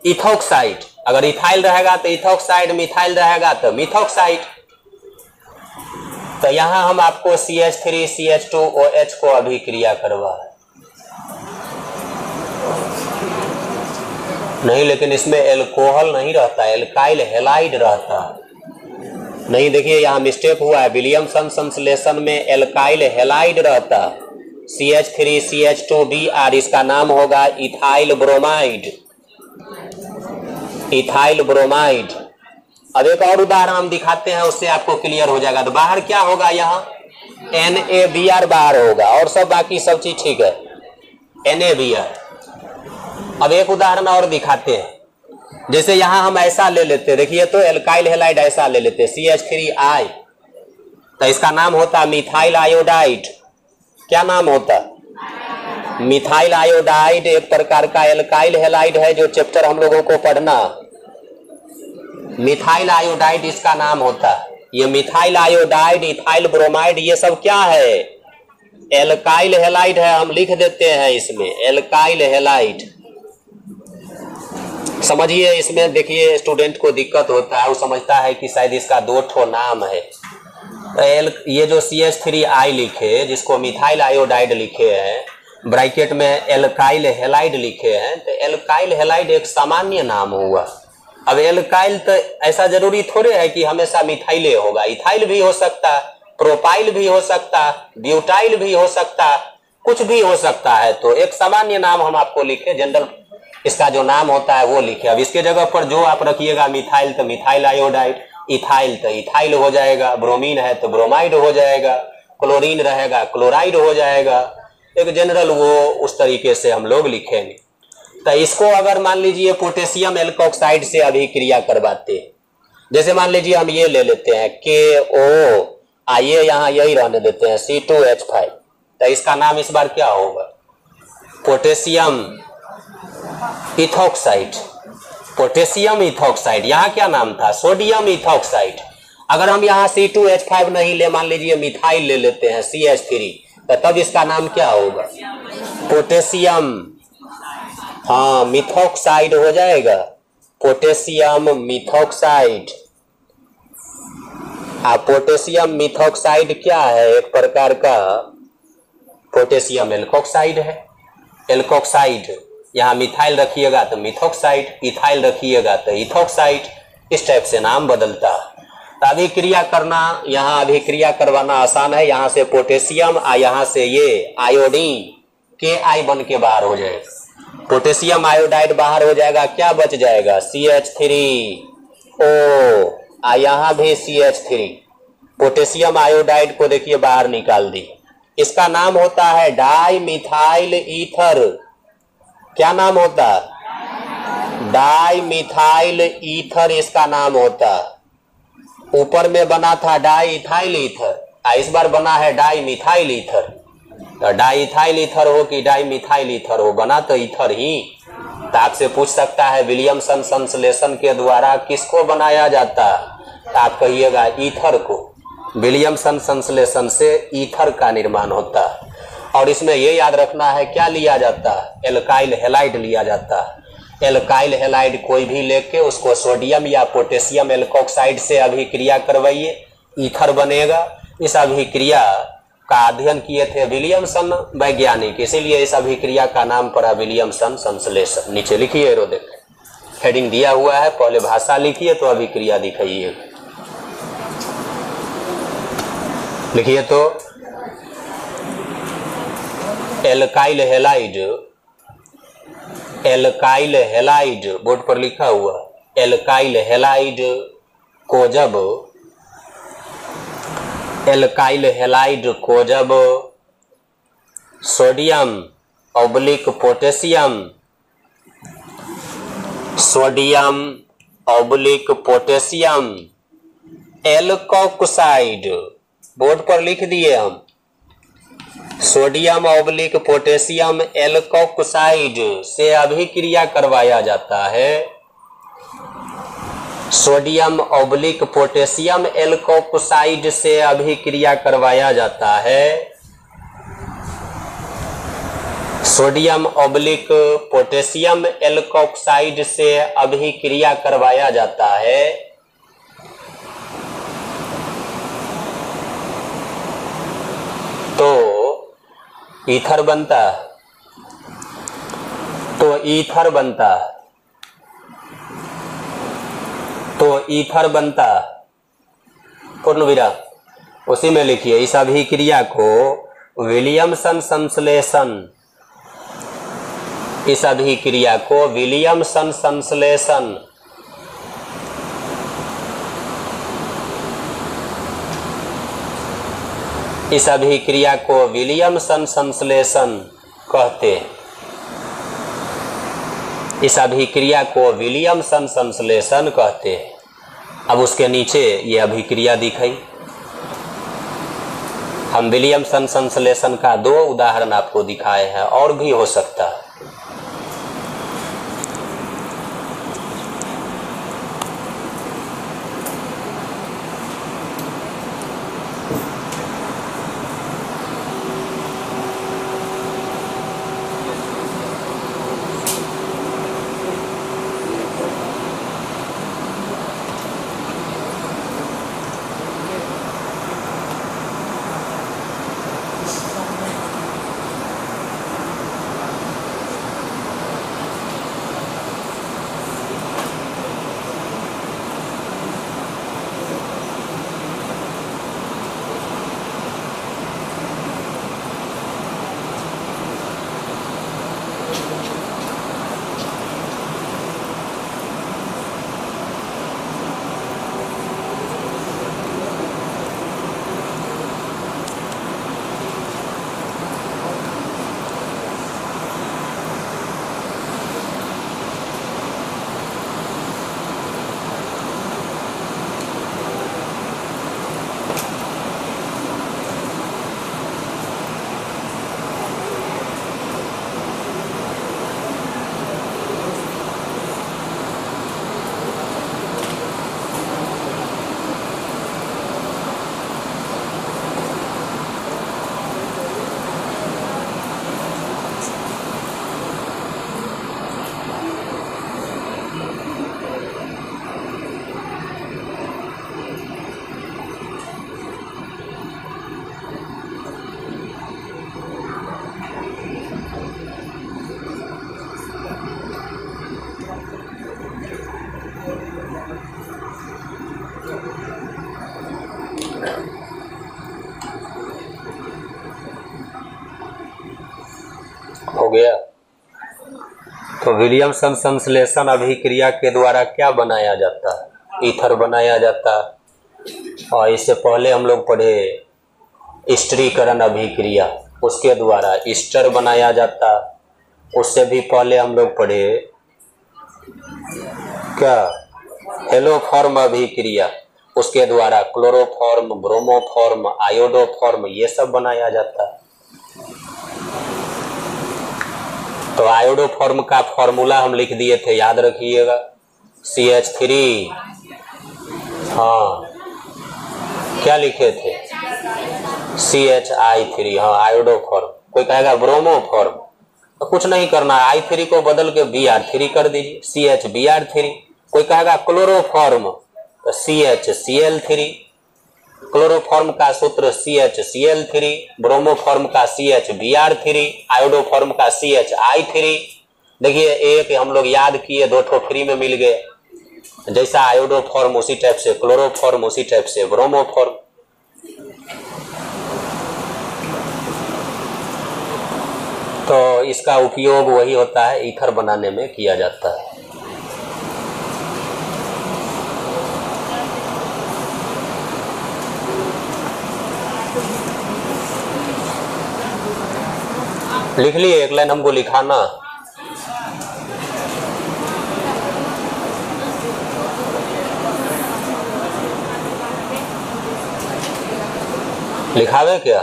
इथोक्साइड। अगर इथाइल रहेगा तो इथोक्साइड, मिथाइल रहेगा तो मिथोक्साइड। तो यहां हम आपको CH3 CH2OH को अभिक्रिया करवा है नहीं, लेकिन इसमें एल्कोहल नहीं रहता, एल्काइल हैलाइड रहता नहीं। देखिए यहां मिस्टेक हुआ है, विलियमसन संश्लेषण में एल्काइल हैलाइड रहता, CH3 CH2Br, इसका नाम होगा इथाइल ब्रोमाइड, इथाइल ब्रोमाइड। अब एक और उदाहरण हम दिखाते हैं, उससे आपको क्लियर हो जाएगा। तो बाहर क्या होगा, यहाँ NaBr बाहर होगा और सब बाकी सब चीज ठीक है, NaBr। अब एक उदाहरण और दिखाते हैं, जैसे यहाँ हम ऐसा ले लेते, देखिए तो एल्काइल हैलाइड ऐसा ले लेते CH3I, तो इसका नाम होता मिथाइल आयोडाइड। क्या नाम होता, मिथाइल आयोडाइड। एक प्रकार का एल्काइल हैलाइड है जो चैप्टर हम लोगों को पढ़ना, मिथाइल आयोडाइड इसका नाम होता। ये मिथाइल आयोडाइड, इथाइल ब्रोमाइड, ये सब क्या है, एल्काइल हैलाइड है। हम लिख देते हैं इसमें एल्काइल हैलाइड। समझिए, इसमें देखिए स्टूडेंट को दिक्कत होता है, वो समझता है कि शायद इसका दो ठो नाम है। ये जो CH3I लिखे, जिसको मिथाइल आयोडाइड लिखे हैं, ब्रैकेट में एल्काइल हैलाइड लिखे हैं, तो एल्काइल हैलाइड एक सामान्य नाम हुआ। अब एल्काइल तो ऐसा जरूरी थोड़े है कि हमेशा मिथाइल होगा, इथाइल भी हो सकता, प्रोपाइल भी हो सकता, ब्यूटाइल भी हो सकता, कुछ भी हो सकता है। तो एक सामान्य नाम हम आपको लिखे, जनरल इसका जो नाम होता है वो लिखे। अब इसके जगह पर जो आप रखिएगा, मिथाइल तो मिथाइल आयोडाइड, इथाइल तो इथाइल हो जाएगा, ब्रोमीन है तो ब्रोमाइड हो जाएगा, क्लोरीन रहेगा क्लोराइड हो जाएगा। एक जनरल वो उस तरीके से हम लोग लिखेंगे। तो इसको अगर मान लीजिए पोटेशियम एल्कोक्साइड से अभिक्रिया करवाते हैं, जैसे मान लीजिए हम ये ले लेते हैं KO, आइए यहाँ यही रहने देते हैं C2H5, तो इसका नाम इस बार क्या होगा, पोटेशियम इथोक्साइड, पोटेशियम इथोक्साइड। यहाँ क्या नाम था, सोडियम इथोक्साइड। अगर हम यहाँ C2H5 नहीं ले, मान लीजिए मिथाइल ले लेते हैं CH3, तो तब इसका नाम क्या होगा, पोटेशियम, हाँ मिथोक्साइड हो जाएगा, पोटेशियम मिथोक्साइड। पोटेशियम मिथोक्साइड क्या है, एक प्रकार का पोटेशियम एल्कोक्साइड है, एल्कोक्साइड। यहाँ मिथाइल रखिएगा तो मिथोक्साइड, इथाइल रखिएगा तो इथोक्साइड, इस टाइप से नाम बदलता है। तो अभिक्रिया करना, यहाँ अभिक्रिया करवाना आसान है। यहाँ से पोटेशियम, यहाँ से ये आयोडीन KI बन के बाहर हो जाएगा, पोटेशियम आयोडाइड बाहर हो जाएगा, क्या बच जाएगा CH3O, यहाँ भी CH3, पोटेशियम आयोडाइड को देखिए बाहर निकाल दी। इसका नाम होता है डाई मिथाइल ईथर। क्या नाम होता, डाई मिथाइल ईथर इसका नाम होता। ऊपर में बना था डाई इथाइल ईथर, इस बार बना है डाई मिथाइल ईथर। तो डाई इथाइल ईथर हो कि डाई मिथाइल ईथर हो, बना तो ईथर ही। तो आपसे पूछ सकता है विलियमसन संश्लेषण के द्वारा किसको बनाया जाता, तो आप कहिएगा ईथर को। विलियमसन संश्लेषण से ईथर का निर्माण होता है। और इसमें ये याद रखना है क्या लिया जाता है, एल्काइल हैलाइड लिया जाता है। एल्काइल हैलाइड कोई भी लेके उसको सोडियम या पोटेशियम एल्कोक्साइड से अभिक्रिया करवाइए, ईथर बनेगा। इस अभिक्रिया का अध्ययन किए थे विलियमसन वैज्ञानिक, इसीलिए इस अभिक्रिया का नाम पड़ा विलियमसन संश्लेषण। नीचे लिखिए, रो देखें हेडिंग दिया हुआ है, पहले भाषा लिखिए तो अभिक्रिया दिखाइए। लिखिए तो alkyl halide, alkyl halide board पर लिखा हुआ, एल्काइल हैलाइड को जब, एल्काइल हैलाइड को जब sodium oblique potassium, sodium oblique potassium alkoxide, board पर लिख दिए हम सोडियम ऑब्लिक पोटेशियम एल्कोक्साइड से अभिक्रिया करवाया जाता है। सोडियम ऑब्लिक पोटेशियम एल्कोक्साइड से अभिक्रिया करवाया जाता है। सोडियम ऑब्लिक पोटेशियम एल्कोक्साइड से अभिक्रिया करवाया जाता है। तो ईथर बनता है। तो ईथर बनता है। तो ईथर बनता है। पूर्ण विराम। उसी में लिखिए, इस अभिक्रिया को विलियमसन संश्लेषण, इस अभिक्रिया को विलियमसन संश्लेषण, इस अभिक्रिया को विलियमसन संश्लेषण कहते हैं। इस अभिक्रिया को विलियमसन संश्लेषण कहते हैं। अब उसके नीचे ये अभिक्रिया दिखाई। हम विलियमसन संश्लेषण का 2 उदाहरण आपको दिखाए हैं, और भी हो सकता है। हो गया। तो विलियमसन संश्लेषण अभिक्रिया के द्वारा क्या बनाया जाता है? ईथर बनाया जाता है। और इससे पहले हम लोग पढ़े स्टीरीकरण अभिक्रिया, उसके द्वारा ईस्टर बनाया जाता। उससे भी पहले हम लोग पढ़े क्या, हेलोफॉर्म अभिक्रिया, उसके द्वारा क्लोरोफॉर्म, ब्रोमोफॉर्म, आयोडोफॉर्म ये सब बनाया जाता है। तो आयोडोफॉर्म का फॉर्मूला हम लिख दिए थे, याद रखिएगा, CH3। हाँ, क्या लिखे थे? CHI3। हाँ, आयोडोफॉर्म। कोई कहेगा ब्रोमोफॉर्म, तो कुछ नहीं करना है, I3 को बदल के Br3 कर दीजिए, CHBr3। कोई कहेगा क्लोरोफॉर्म, तो CHCl3। क्लोरोफॉर्म का सूत्र CHCl3, ब्रोमोफॉर्म का CHBr3, आयोडोफॉर्म का CHI3। देखिए, एक हम लोग याद किए, 2 ठो फ्री में मिल गए। जैसा आयोडोफॉर्म उसी टाइप से क्लोरोफॉर्म, उसी टाइप से ब्रोमोफॉर्म। तो इसका उपयोग वही होता है, ईथर बनाने में किया जाता है। लिख लिए, एक लाइन हमको लिखाना। लिखावे क्या?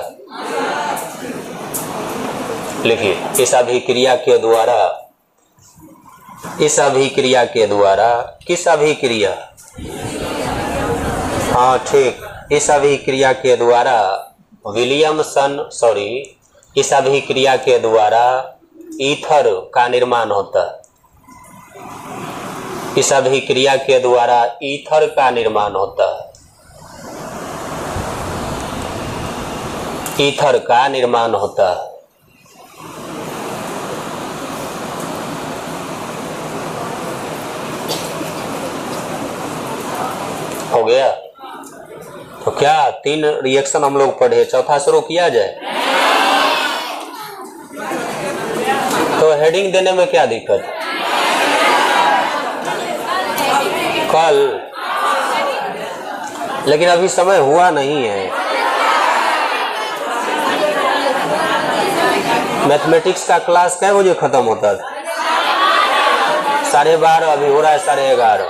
लिखिए, इस अभिक्रिया के द्वारा, इस अभिक्रिया के द्वारा, किस अभिक्रिया, हाँ ठीक, इस अभिक्रिया के द्वारा इस अभिक्रिया के द्वारा ईथर का निर्माण होता है। इस अभिक्रिया के द्वारा ईथर का निर्माण होता है। ईथर का निर्माण होता है। हो गया? तो क्या 3 रिएक्शन हम लोग पढ़े, चौथा शुरू किया जाए? तो हेडिंग देने में क्या दिक्कत? कल, लेकिन अभी समय हुआ नहीं है। मैथमेटिक्स का क्लास कै बजे खत्म होता था? 12:30, अभी हो रहा है 11:30।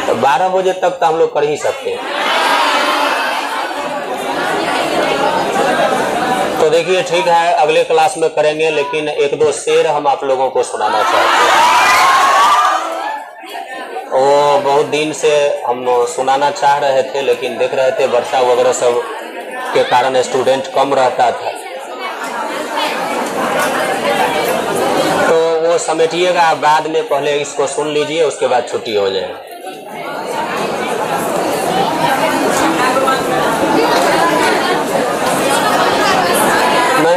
तो 12 बजे तक तो हम लोग कर ही सकते हैं। तो देखिए ठीक है, अगले क्लास में करेंगे, लेकिन 1-2 शेर हम आप लोगों को सुनाना चाहते हैं। वो बहुत दिन से हम सुनाना चाह रहे थे, लेकिन देख रहे थे वर्षा वगैरह सब के कारण स्टूडेंट कम रहता था, तो वो समेटिएगा, बाद में पहले इसको सुन लीजिए, उसके बाद छुट्टी हो जाएगी।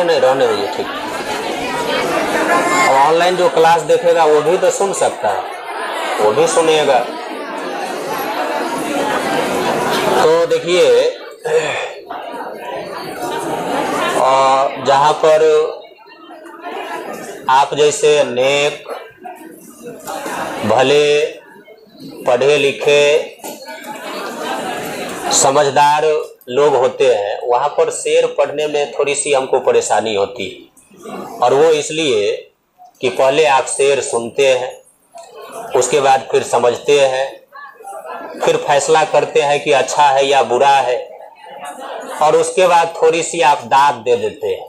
नहीं रहने दीजिए, ठीक। अब ऑनलाइन जो क्लास देखेगा वो भी तो सुन सकता है, वो भी सुनिएगा। तो देखिए, जहाँ पर आप जैसे नेक, भले, पढ़े लिखे, समझदार लोग होते हैं, वहाँ पर शेर पढ़ने में थोड़ी सी हमको परेशानी होती है। और वो इसलिए कि पहले आप शेर सुनते हैं, उसके बाद फिर समझते हैं, फिर फैसला करते हैं कि अच्छा है या बुरा है, और उसके बाद थोड़ी सी आप दाद दे देते हैं।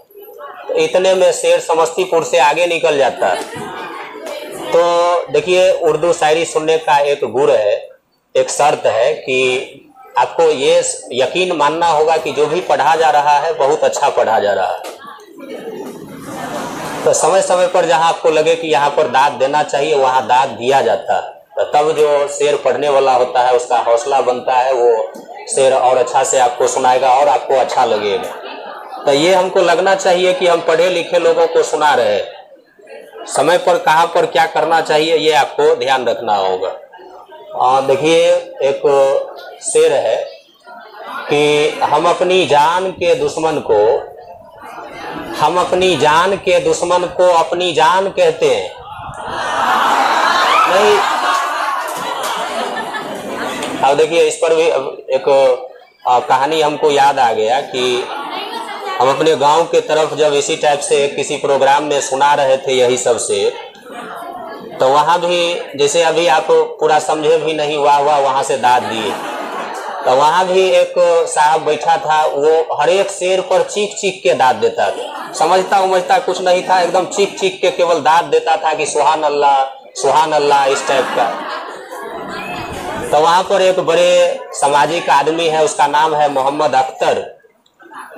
तो इतने में शेर समस्तीपुर से आगे निकल जाता है। तो देखिए, उर्दू शायरी सुनने का एक गुण है, एक शर्त है कि आपको ये यकीन मानना होगा कि जो भी पढ़ा जा रहा है बहुत अच्छा पढ़ा जा रहा है। तो समय समय पर जहां आपको लगे कि यहाँ पर दाद देना चाहिए, वहां दाद दिया जाता है। तो तब जो शेर पढ़ने वाला होता है उसका हौसला बनता है, वो शेर और अच्छा से आपको सुनाएगा और आपको अच्छा लगेगा। तो ये हमको लगना चाहिए कि हम पढ़े लिखे लोगों को सुना रहे हैं। समय पर कहाँ पर क्या करना चाहिए ये आपको ध्यान रखना होगा। देखिए, एक शेर है कि हम अपनी जान के दुश्मन को अपनी जान कहते हैं। नहीं, अब देखिए, इस पर भी एक कहानी हमको याद आ गया कि हम अपने गांव के तरफ जब इसी टाइप से किसी प्रोग्राम में सुना रहे थे यही सब शेर, तो वहाँ भी जैसे अभी आप पूरा समझे भी नहीं, वाह वाह वहाँ से दाद दिए, तो वहाँ भी एक साहब बैठा था, वो हर एक शेर पर चीख चीख के दाद देता था। समझता कुछ नहीं था, एकदम चीख चीख के केवल दाद देता था कि सुभान अल्लाह, इस टाइप का। तो वहाँ पर एक बड़े सामाजिक आदमी है, उसका नाम है मोहम्मद अख्तर,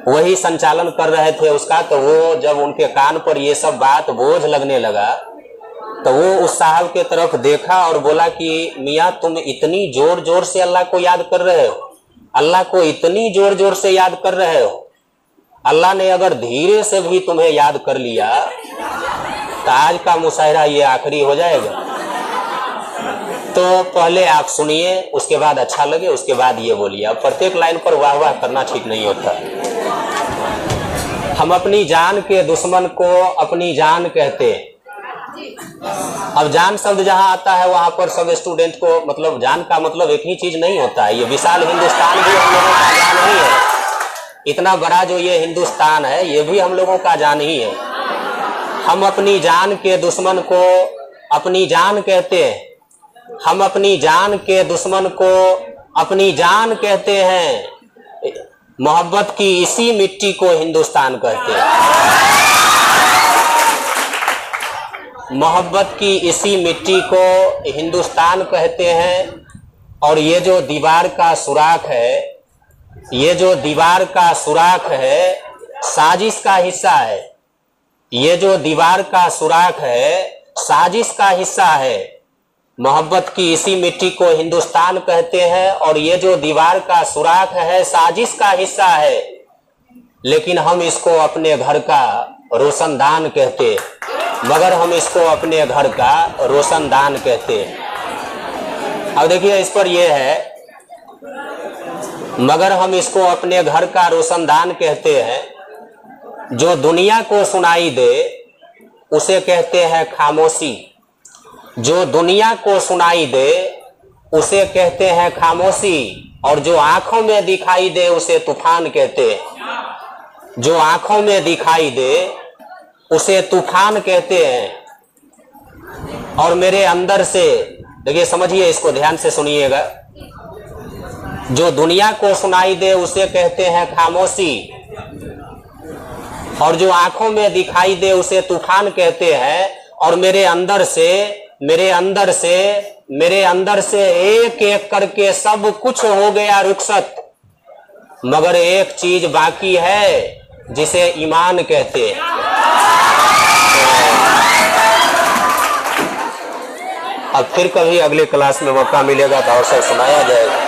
वही संचालन कर रहे थे उसका। तो वो जब उनके कान पर ये सब बात बोझ लगने लगा, तो वो उस साहब के तरफ देखा और बोला कि मियाँ, तुम इतनी जोर जोर से अल्लाह को याद कर रहे हो, अल्लाह को इतनी जोर जोर से याद कर रहे हो, अल्लाह ने अगर धीरे से भी तुम्हें याद कर लिया तो आज का मुशायरा ये आखिरी हो जाएगा। तो पहले आप सुनिए, उसके बाद अच्छा लगे, उसके बाद ये बोलिए। अब प्रत्येक लाइन पर वाह वाह करना ठीक नहीं होता। हम अपनी जान के दुश्मन को अपनी जान कहते हैं। अब जान शब्द जहां आता है वहां पर सब स्टूडेंट को, मतलब जान का मतलब एक ही चीज नहीं होता है। ये विशाल हिंदुस्तान भी हम लोगों का जान ही है। इतना बड़ा जो ये हिंदुस्तान है ये भी हम लोगों का जान ही है। हम अपनी जान के दुश्मन को अपनी जान कहते हैं। हम अपनी जान के दुश्मन को अपनी जान कहते हैं। मोहब्बत की इसी मिट्टी को हिंदुस्तान कहते हैं। मोहब्बत की इसी मिट्टी को हिंदुस्तान कहते हैं। और ये जो दीवार का सुराख है, ये जो दीवार का सुराख है, साजिश का हिस्सा है। ये जो दीवार का सुराख है, साजिश का हिस्सा है। मोहब्बत की इसी मिट्टी को हिंदुस्तान कहते हैं और ये जो दीवार का सुराख है, साजिश का हिस्सा है। लेकिन हम इसको अपने घर का रोशनदान कहते, मगर हम इसको अपने घर का रोशनदान कहते। अब देखिए इस पर यह है, मगर हम इसको अपने घर का रोशनदान कहते हैं। जो दुनिया को सुनाई दे उसे कहते हैं खामोशी। जो दुनिया को सुनाई दे उसे कहते हैं खामोशी। और जो आंखों में दिखाई दे उसे तूफान कहते हैं। जो आंखों में दिखाई दे उसे तूफान कहते हैं। और मेरे अंदर से, देखिए समझिए, इसको ध्यान से सुनिएगा। जो दुनिया को सुनाई दे उसे कहते हैं खामोशी, और जो आंखों में दिखाई दे उसे तूफान कहते हैं। और मेरे अंदर से एक एक करके सब कुछ हो गया रुखसत, मगर एक चीज बाकी है जिसे ईमान कहते हैं। अब फिर कभी अगले क्लास में मौका मिलेगा तो और सब सुनाया जाएगा।